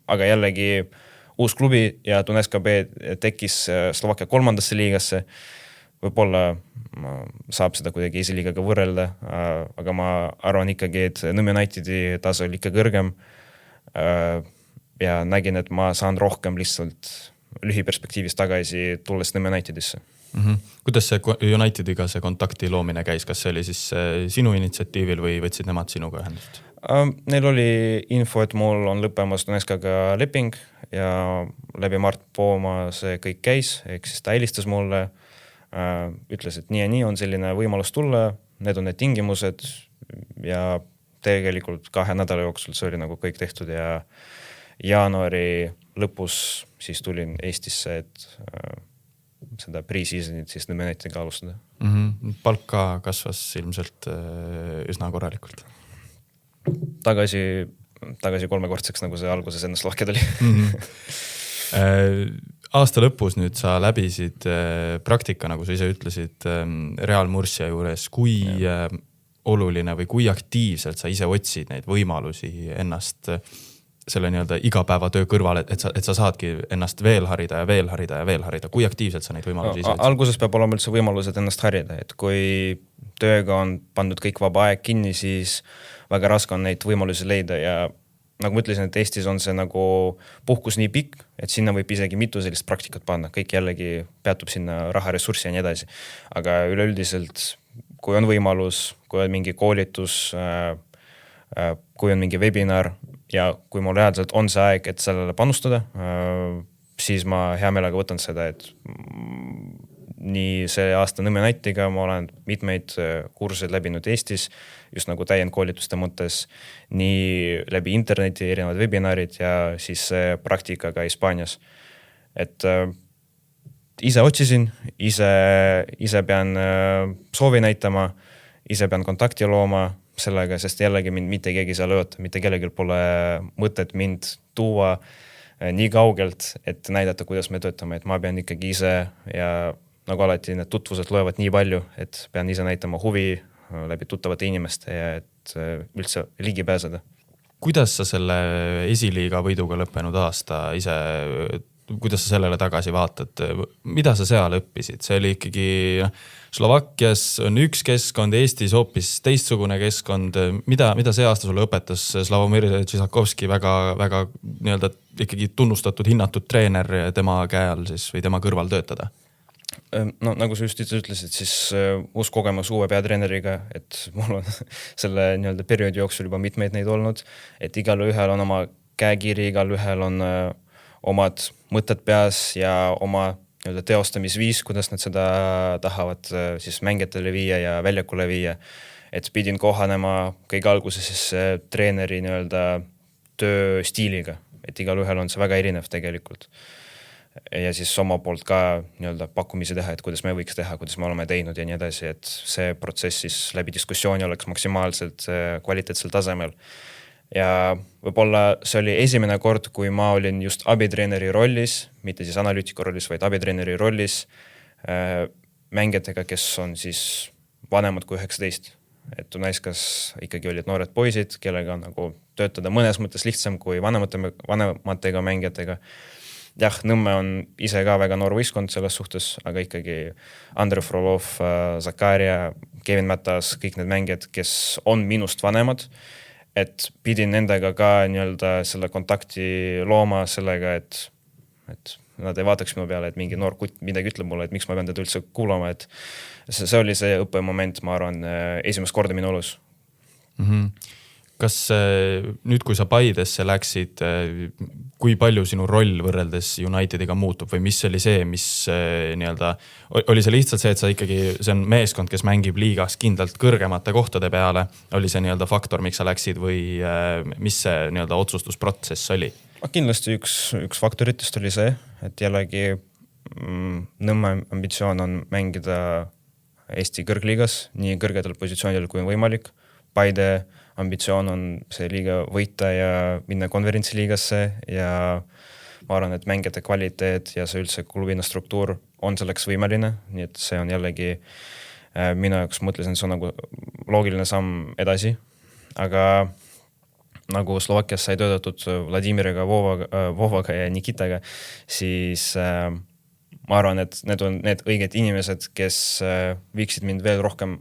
Aga jällegi uus klubi ja Dunaiska B tekkis Slovakkia 3. liigasse. Võib-olla saab seda kuidagi esiliigaga võrrelda, aga ma arvan ikkagi, et Nõmme Unitedi tase oli ikka kõrgem. ja nägin, et ma saan rohkem lihtsalt lühiperspektiivis tagasi tulles Nõmme Unitedisse. Kuidas see Unitediga see kontakti loomine käis, kas see oli siis sinu initsiatiivil või võtsid nemad sinuga ühendust? Neil oli info, et mul on lõppemas Donetskaga leping ja läbi Mart Pooma see kõik käis, ehk siis ta helistas mulle, ütles, et nii ja nii on selline võimalus tulla, need on need tingimused ja tegelikult 2 nädala jooksul see oli nagu kõik tehtud ja jaanuari lõpus siis tulin Eestisse, et seda pre-seasonit siis Nõmme Unitediga alustada. Palk ka kasvas ilmselt üsna korralikult. Tagasi 3-kordseks, nagu see alguses enne Slovakkiad oli. Aasta lõpus nüüd sa läbisid praktika, nagu sa ise ütlesid, Real Murcia juures. Kui oluline või kui aktiivselt sa ise otsid neid võimalusi ennast selle nii-öelda igapäevatöö kõrval, et sa saadki ennast veel harida ja veel harida ja veel harida. Kui aktiivselt sa neid võimalusi ise? Alguses peab olema üldse võimalused ennast harida, et kui tööga on pandud kõik vaba aeg kinni, siis väga raske on neid võimalusi leida ja nagu ma ütlesin, et Eestis on see nagu puhkus nii pikk, et sinna võib isegi mitu sellist praktikat panna. Kõik jällegi peatub sinna raha, ressurssi ja nii edasi. Aga üleüldiselt, kui on võimalus, kui on mingi koolitus, kui on mingi webinar ja kui mul reaalselt on see aeg, et sellele panustada, siis ma hea meelega võtan seda, et nii see aasta Nõmme Unitediga ma olen mitmeid kursuseid läbinud Eestis, just nagu täiendkoolituste mõttes, nii läbi interneti erinevad webinarid ja siis praktika ka Hispaanias. Et ise otsisin, ise pean soovi näitama, ise pean kontakti looma sellega, sest jällegi mind mitte keegi seal ööta, mitte kellelgi pole mõtet mind tuua nii kaugelt, et näidata, kuidas me töötame, et ma pean ikkagi ise ja nagu alati need tutvused loevad nii palju, et pean ise näitama huvi läbi tuttavate inimeste ja et üldse ligi pääseda. Kuidas sa selle esiliiga võiduga lõppenud aasta ise, kuidas sa sellele tagasi vaatad? Mida sa seal õppisid? See oli ikkagi Slovakkias on üks keskkond, Eestis hoopis teistsugune keskkond. Mida see aasta sulle õpetas? Slavomir Čisakovski väga nii-öelda ikkagi tunnustatud, hinnatud treener tema käe all siis või tema kõrval töötada? No nagu sa just ütlesid, siis uus kogemus uue peatreeneriga, et mul on selle nii-öelda perioodi jooksul juba mitmeid neid olnud, et igal ühel on oma käekiri, igal ühel on omad mõtted peas ja oma nii-öelda teostamisviis, kuidas nad seda tahavad siis mängijatele viia ja väljakule viia. Et pidin kohanema kõige alguses siis treeneri nii-öelda tööstiiliga, et igal ühel on see väga erinev tegelikult. Ja siis oma poolt ka nii-öelda pakkumisi teha, et kuidas me võiks teha, kuidas me oleme teinud ja nii edasi, et see protsess siis läbi diskussiooni oleks maksimaalselt kvaliteetsel tasemel. Ja võib-olla see oli esimene kord, kui ma olin just abitreeneri rollis, mitte siis analüütiku rollis, vaid abitreeneri rollis mängijatega, kes on siis vanemad kui 19. Et Tunaiskas ikkagi olid noored poisid, kellega on nagu töötada mõnes mõttes lihtsam kui vanematega mängijatega. Jah, Nõmme on ise ka väga noor võistkond selles suhtes, aga ikkagi Andrei Frolov, Zakaria, Kevin Mätas, kõik need mängijad, kes on minust vanemad, et pidin nendega ka nii-öelda selle kontakti looma sellega, et nad ei vaataks minu peale, et mingi noor kutt midagi ütleb mulle, et miks ma pean teda üldse kuulama, et see oli see õppemoment, ma arvan, esimest korda minu elus. Kas nüüd, kui sa Paidesse läksid, kui palju sinu roll võrreldes Unitediga muutub või mis oli see, mis nii-öelda, oli see lihtsalt see, et sa ikkagi, see on meeskond, kes mängib liigas kindlalt kõrgemate kohtade peale, oli see nii-öelda faktor, miks sa läksid või mis see nii-öelda otsustusprotsess oli? Kindlasti üks faktoritest oli see, et jällegi Nõmme ambitsioon on mängida Eesti kõrgliigas nii kõrgetel positsioonidel kui on võimalik. Paide ambitsioon on see liiga võita ja minna konverentsiliigasse ja ma arvan, et mängijate kvaliteet ja see üldse klubina struktuur on selleks võimeline, nii et see on jällegi minu jaoks mõtlesin, see on nagu loogiline samm edasi, aga nagu Slovakkias sai töötatud Vladimiriga, Vovaga ja Nikitaga, siis ma arvan, et need on need õiged inimesed, kes viiksid mind veel rohkem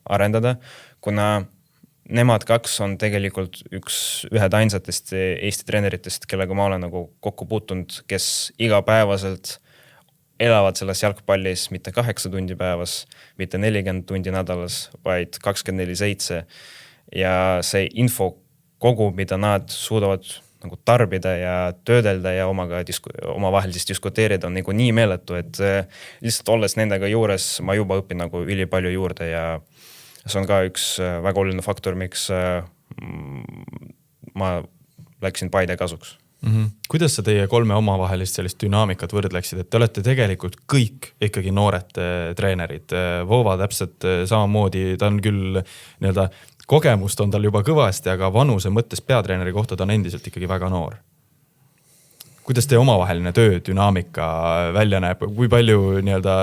arendada, kuna nemad kaks on tegelikult ühed ainsatest Eesti treeneritest, kellega ma olen nagu kokku puutunud, kes igapäevaselt elavad selles jalgpallis mitte 8 tundi päevas, mitte 40 tundi nädalas, vaid 24/7. Ja see info kogu, mida nad suudavad nagu tarbida ja töödelda ja omavahel siis diskuteerida on nagu nii meeletu, et lihtsalt olles nendega juures ma juba õpin nagu ülipalju juurde ja see on ka üks väga oluline faktor, miks ma läksin Paide kasuks. Kuidas sa teie 3 omavahelist sellist dünaamikat võrdleksid, et te olete tegelikult kõik ikkagi noored treenerid. Voova täpselt samamoodi, ta on küll nii-öelda kogemust on tal juba kõvasti, aga vanuse mõttes peatreeneri kohta ta on endiselt ikkagi väga noor. Kuidas teie omavaheline töö dünaamika välja näeb? Kui palju nii-öelda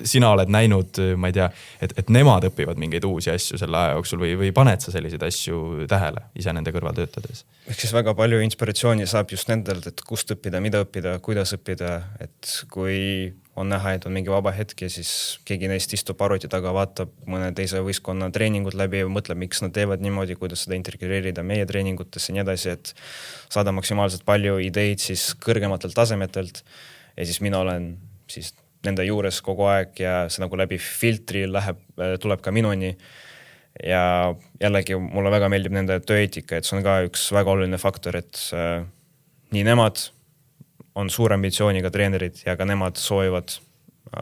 sina oled näinud, ma ei tea, et nemad õpivad mingeid uusi asju selle aja jooksul või paned sa selliseid asju tähele ise nende kõrval töötades? Ehk siis väga palju inspiratsiooni saab just nendelt, et kust õppida, mida õppida, kuidas õppida, et kui on näha, et on mingi vaba hetk ja siis keegi neist istub arvuti taga, vaatab mõne teise võistkonna treeningud läbi ja mõtleb, miks nad teevad niimoodi, kuidas seda integreerida meie treeningutesse ja nii edasi, et saada maksimaalselt palju ideid siis kõrgematelt tasemetelt ja siis mina olen siis nende juures kogu aeg ja see nagu läbi filtri tuleb ka minuni ja jällegi mulle väga meeldib nende tööeetika, et see on ka üks väga oluline faktor, et nii nemad on suure ambitsiooniga treenerid ja ka nemad soovivad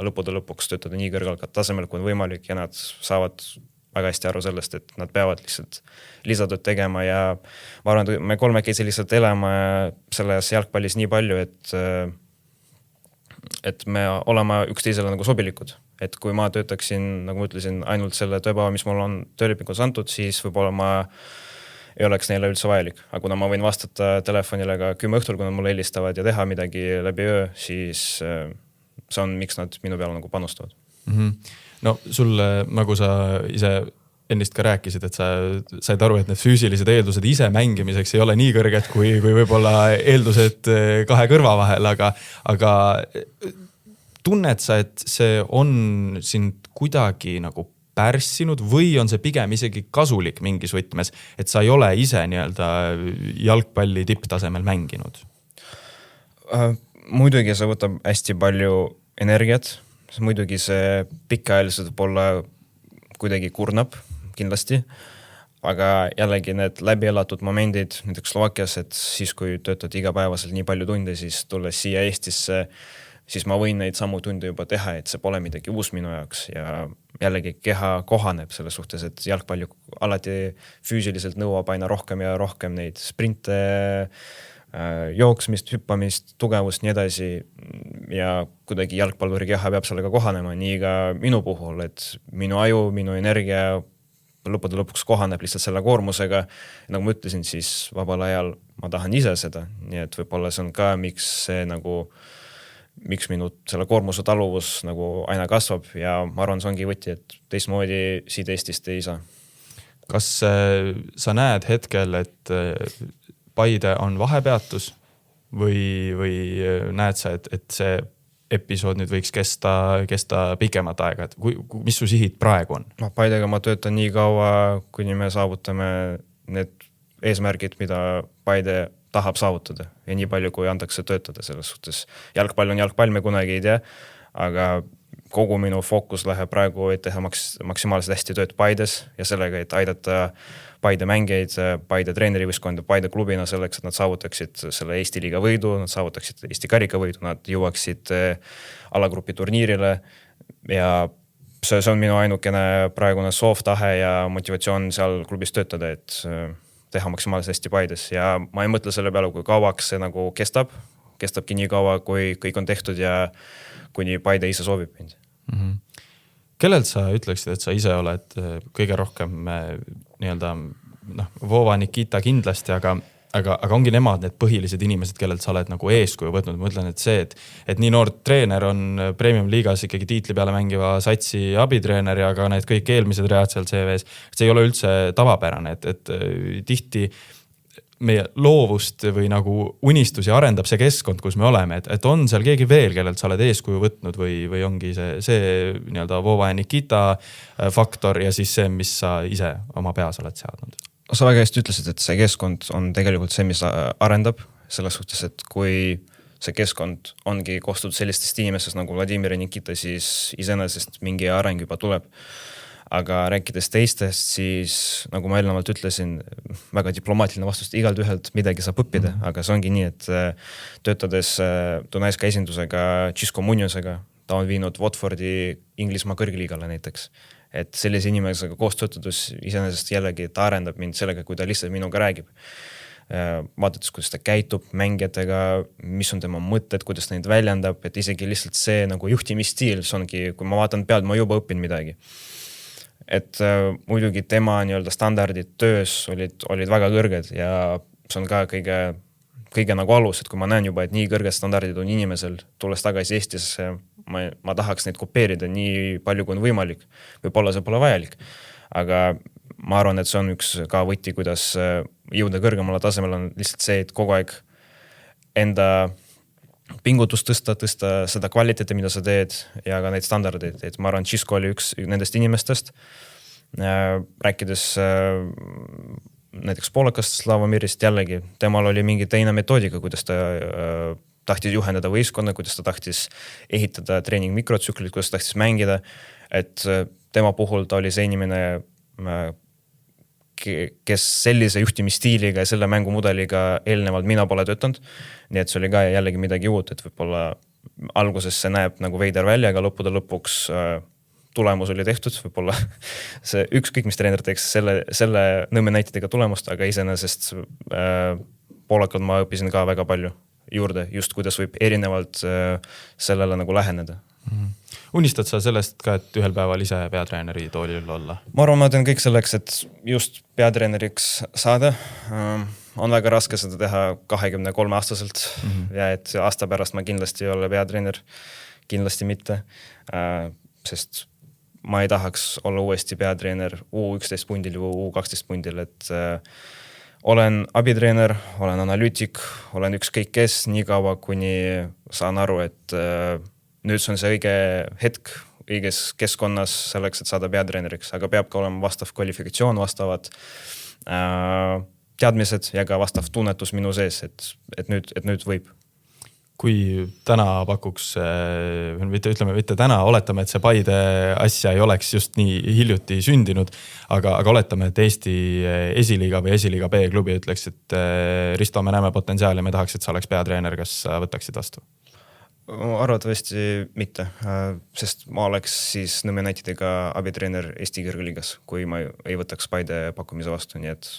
lõppude lõpuks töötada nii kõrgal tasemel kui on võimalik ja nad saavad väga hästi aru sellest, et nad peavad lihtsalt lisatööd tegema ja ma arvan, et me kolmekesi lihtsalt elame selles jalgpallis nii palju, et me oleme üksteisele nagu sobilikud. Et kui ma töötaksin, nagu ma ütlesin, ainult selle tööpäeva, mis mul on töölepingus antud, siis võib-olla ma ei oleks neile üldse vajalik. Aga kuna ma võin vastata telefonile ka 10 õhtul, kui nad mulle helistavad ja teha midagi läbi öö, siis see on, miks nad minu peale nagu panustavad. No sulle, nagu sa ise ennist ka rääkisid, et sa said aru, et need füüsilised eeldused ise mängimiseks ei ole nii kõrged kui võib-olla eeldused 2 kõrva vahel, aga tunned sa, et see on sind kuidagi nagu pärssinud või on see pigem isegi kasulik mingis võtmes, et sa ei ole ise nii-öelda jalgpalli tipptasemel mänginud? Muidugi see võtab hästi palju energiat. Muidugi see pikaajaliselt võib-olla kuidagi kurnab kindlasti, aga jällegi need läbielatud momendid näiteks Slovakkias, et siis kui töötad igapäevaselt nii palju tunde, siis tulles siia Eestisse, siis ma võin neid samu tunde juba teha, et see pole midagi uus minu jaoks ja jällegi keha kohaneb selles suhtes, et jalgpalli alati füüsiliselt nõuab aina rohkem ja rohkem neid sprinte, jooksmist, hüppamist, tugevust, nii edasi ja kuidagi jalgpalluri keha peab sellega kohanema, nii ka minu puhul, et minu aju, minu energia lõppude lõpuks kohaneb lihtsalt selle koormusega. Nagu ma ütlesin, siis vabal ajal ma tahan ise seda, nii et võib-olla see on ka, miks minu selle koormuse taluvus nagu aina kasvab ja ma arvan, see ongi võti, et teistmoodi siit Eestist ei saa. Kas sa näed hetkel, et Paide on vahepeatus või näed sa, et see episood nüüd võiks kesta pikemat aega, et mis su sihid praegu on? Paidega ma töötan nii kaua, kuni me saavutame need eesmärgid, mida Paide tahab saavutada ja nii palju, kui antakse töötada selles suhtes. Jalgpall on jalgpall, me kunagi ei tea, aga kogu minu fookus läheb praegu, et teha maksimaalselt hästi tööd Paides ja sellega, et aidata Paide mängijaid, Paide treenerivõistkonda, Paide klubina selleks, et nad saavutaksid selle Eesti liiga võidu, nad saavutaksid Eesti karika võidu, nad jõuaksid alagrupi turniirile ja see on minu ainukene praegune soov, tahe ja motivatsioon seal klubis töötada, et teha maksimaalselt hästi Paides ja ma ei mõtle selle peale, kui kauaks see nagu kestabki nii kaua, kui kõik on tehtud ja kuni Paide ise soovib mind. Kellelt sa ütleksid, et sa ise oled kõige rohkem nii-öelda Voova, Nikita kindlasti, aga ongi nemad need põhilised inimesed, kellelt sa oled nagu eeskuju võtnud. Ma ütlen, et see, et nii noor treener on Premium liigas ikkagi tiitli peale mängiva satsi abitreener ja ka need kõik eelmised read seal CV-s, see ei ole üldse tavapärane, et tihti meie loovust või nagu unistusi arendab see keskkond, kus me oleme, et on seal keegi veel, kellelt sa oled eeskuju võtnud või ongi see nii-öelda Vova ja Nikita faktor ja siis see, mis sa ise oma peas oled seadnud? Sa väga hästi ütlesid, et see keskkond on tegelikult see, mis arendab selles suhtes, et kui see keskkond ongi koostud sellistest inimestest nagu Vladimir ja Nikita, siis iseenesest mingi areng juba tuleb. Aga rääkides teistest, siis nagu ma eelnevalt ütlesin, väga diplomaatiline vastust, igalt ühelt midagi saab õppida, aga see ongi nii, et töötades Dunajska esindusega Cisco Muñozega, ta on viinud Watfordi Inglismaa kõrgliigale näiteks. Et sellise inimesega koos töötades iseenesest jällegi ta arendab mind sellega, kui ta lihtsalt minuga räägib. Vaadates, kuidas ta käitub mängijatega, mis on tema mõtted, kuidas ta neid väljendab, et isegi lihtsalt see nagu juhtimisstiil, see ongi, kui ma vaatan pealt, ma juba õpin midagi. Et muidugi tema nii-öelda standardid töös olid väga kõrged ja see on ka kõige nagu alus, et kui ma näen juba, et nii kõrged standardid on inimesel, tulles tagasi Eestisse, ma tahaks neid kopeerida nii palju, kui on võimalik. Võib-olla see pole vajalik, aga ma arvan, et see on üks ka võti, kuidas jõuda kõrgemale tasemel on lihtsalt see, et kogu aeg enda pingutust tõsta seda kvaliteeti, mida sa teed ja ka neid standardeid, et ma arvan, Cisco oli üks nendest inimestest. Rääkides näiteks poolakast Slavomirist jällegi, temal oli mingi teine metoodika, kuidas ta tahtis juhendada võistkonna, kuidas ta tahtis ehitada treening mikrotsüklit, kuidas ta tahtis mängida, et tema puhul ta oli see inimene, kes sellise juhtimisstiiliga ja selle mängumudeliga eelnevalt mina pole töötanud. Nii et see oli ka jällegi midagi uut, et võib-olla alguses see näeb nagu veider välja, aga lõpuks tulemus oli tehtud. Võib-olla see ükskõik, mis treener teeks selle Nõmme näitedega tulemust, aga iseenesest poolakalt ma õppisin ka väga palju juurde, just kuidas võib erinevalt sellele nagu läheneda. Unistad sa sellest ka, et ühel päeval ise peatreeneri toolil olla? Ma arvan, ma teen kõik selleks, et just peatreeneriks saada. On väga raske seda teha 23-aastaselt ja et aasta pärast ma kindlasti ei ole peatreener, kindlasti mitte, sest ma ei tahaks olla uuesti peatreener U11 pundil või U12 pundil, et olen abitreener, olen analüütik, olen ükskõik kes, nii kaua, kuni saan aru, et nüüd see on see õige hetk õiges keskkonnas selleks, et saada peatreeneriks, aga peab ka olema vastav kvalifikatsioon, vastavad teadmised ja ka vastav tunnetus minu sees, et nüüd võib. Kui täna pakuks, mitte täna, oletame, et see Paide asja ei oleks just nii hiljuti sündinud, aga oletame, et Eesti esiliiga või esiliiga B-klubi ütleks, et Risto, me näeme potentsiaali, me tahaks, et sa oleks peatreener, kas sa võtaksid vastu? Arvatavasti mitte, sest ma oleks siis Nõmme näitidega abitreener Eesti kõrgliigas, kui ma ei võtaks Paide pakkumise vastu, nii et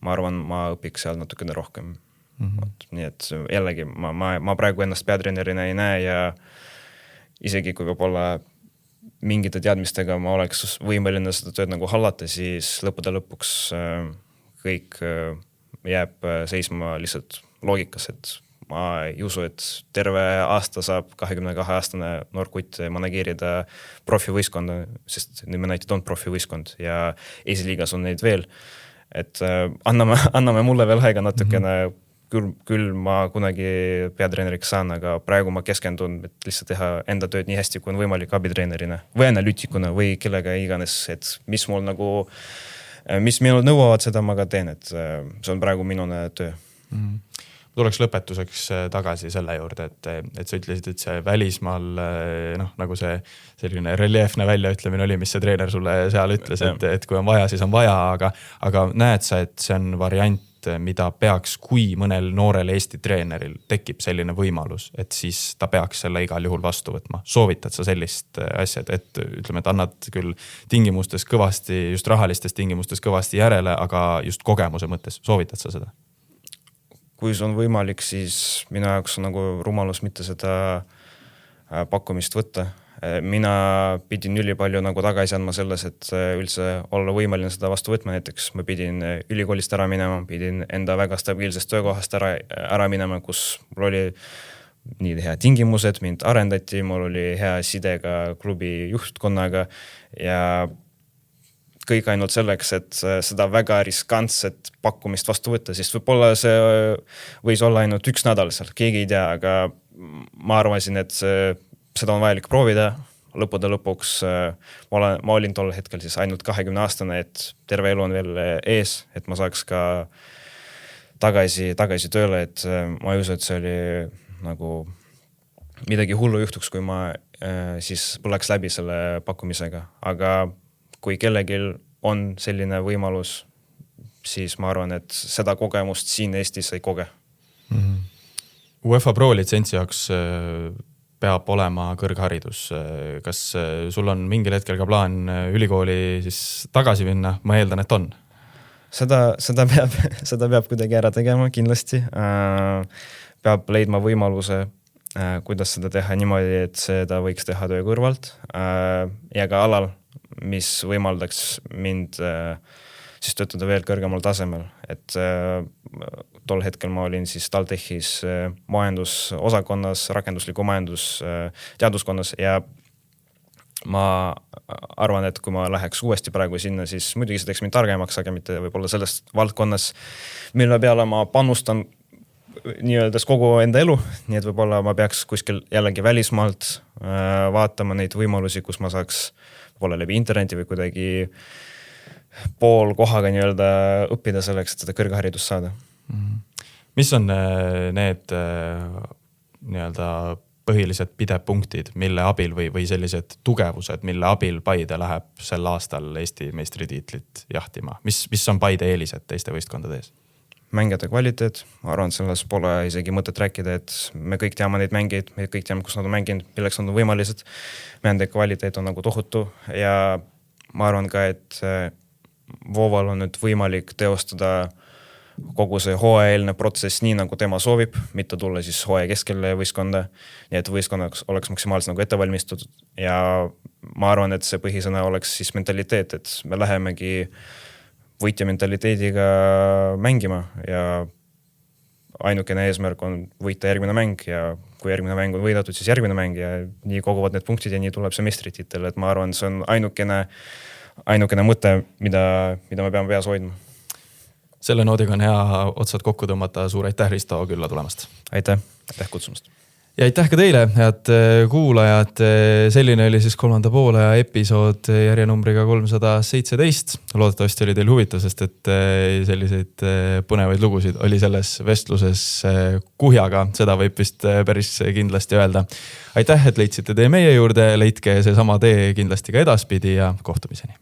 ma arvan, ma õpiks seal natukene rohkem. Nii et jällegi, ma praegu ennast peatreenerina ei näe ja isegi kui võib-olla mingite teadmistega ma oleks võimeline seda tööd nagu hallata, siis lõpuks kõik jääb seisma lihtsalt loogikas, et ma ei usu, et terve aasta saab 22-aastane noorkutt manageerida profivõistkonda, sest Nõmme näited on profivõistkond ja esiliigas on neid veel. Et anname mulle veel aega natukene, küll ma kunagi peatreeneriks saan, aga praegu ma keskendun, et lihtsalt teha enda tööd nii hästi, kui on võimalik abitreenerina või analüütikuna või kellega iganes, et mis minul nõuavad, seda ma ka teen, et see on praegu minune töö. Tuleks lõpetuseks tagasi selle juurde, et sa ütlesid, et see välismaal, nagu see selline reljeefne väljaütlemine oli, mis see treener sulle seal ütles, et kui on vaja, siis on vaja, aga näed sa, et see on variant, mida peaks, kui mõnel noorel Eesti treeneril tekib selline võimalus, et siis ta peaks selle igal juhul vastu võtma. Soovitad sa sellist asja, et ütleme, et annad küll tingimustes kõvasti, just rahalistes tingimustes kõvasti järele, aga just kogemuse mõttes, soovitad sa seda? Kui see on võimalik, siis minu jaoks on nagu rumalus mitte seda pakkumist võtta. Mina pidin ülipalju nagu tagasi andma selles, et üldse olla võimaline seda vastu võtma. Näiteks ma pidin ülikoolist ära minema, pidin enda väga stabiilsest töökohast ära minema, kus mul oli nii hea tingimused, mind arendati, mul oli hea side ka klubi juhtkonnaga ja kõik ainult selleks, et seda väga riskantset pakkumist vastu võtta, siis võib-olla see võis olla ainult 1 nädal seal, keegi ei tea, aga ma arvasin, et seda on vajalik proovida. Lõppude lõpuks ma olin tol hetkel siis ainult 20-aastane, et terve elu on veel ees, et ma saaks ka tagasi tööle, et ma ei usu, et see oli nagu midagi hullu juhtuks, kui ma siis põleks läbi selle pakkumisega, aga kui kellelgi on selline võimalus, siis ma arvan, et seda kogemust siin Eestis ei koge. UEFA Pro litsentsi jaoks peab olema kõrgharidus. Kas sul on mingil hetkel ka plaan ülikooli siis tagasi minna? Ma eeldan, et on. Seda peab kuidagi ära tegema kindlasti. Peab leidma võimaluse, kuidas seda teha niimoodi, et seda võiks teha töö kõrvalt ja ka alal, mis võimaldaks mind siis töötada veel kõrgemal tasemel. Et tol hetkel ma olin siis TalTechis majandusosakonnas, rakendusliku teaduskonnas ja ma arvan, et kui ma läheks uuesti praegu sinna, siis muidugi see teeks mind targemaks, aga mitte võib-olla selles valdkonnas, mille peale ma panustan nii-öelda kogu enda elu, nii et võib-olla ma peaks kuskil jällegi välismaalt vaatama neid võimalusi, kus ma saaks võib-olla läbi interneti või kuidagi pool kohaga nii-öelda õppida selleks, et seda kõrgharidust saada. Mis on need nii-öelda põhilised pidepunktid, mille abil või sellised tugevused, mille abil Paide läheb sel aastal Eesti meistritiitlit jahtima? Mis on Paide eelised teiste võistkondade ees? Mängijate kvaliteet, ma arvan, selles pole isegi mõtet rääkida, et me kõik teame neid mängijaid, me kõik teame, kus nad on mänginud, milleks nad on võimalised. Mängijate kvaliteet on nagu tohutu ja ma arvan ka, et Voval on nüüd võimalik teostada kogu see hooajaeelne protsess nii, nagu tema soovib, mitte tulla siis hooaja keskele võistkonda, nii et võistkond oleks maksimaalselt nagu ettevalmistatud ja ma arvan, et see põhisõna oleks siis mentaliteet, et me lähemegi võitja mentaliteediga mängima ja ainukene eesmärk on võita järgmine mäng ja kui järgmine mäng on võidatud, siis järgmine mäng ja nii koguvad need punktid ja nii tuleb see meistritiitel, et ma arvan, see on ainukene mõte, mida me peame peas hoidma. Selle noodiga on hea otsad kokku tõmmata. Suur aitäh, Risto, külla tulemast. Aitäh kutsumast. Ja aitäh ka teile, head kuulajad. Selline oli siis 3. poole episood järjenumbriga 317. Loodetavasti oli teil huvitav, sest et selliseid põnevaid lugusid oli selles vestluses Kuhjaga. Seda võib vist päris kindlasti öelda. Aitäh, et leidsite tee meie juurde. Leidke see sama tee kindlasti ka edaspidi ja kohtumiseni.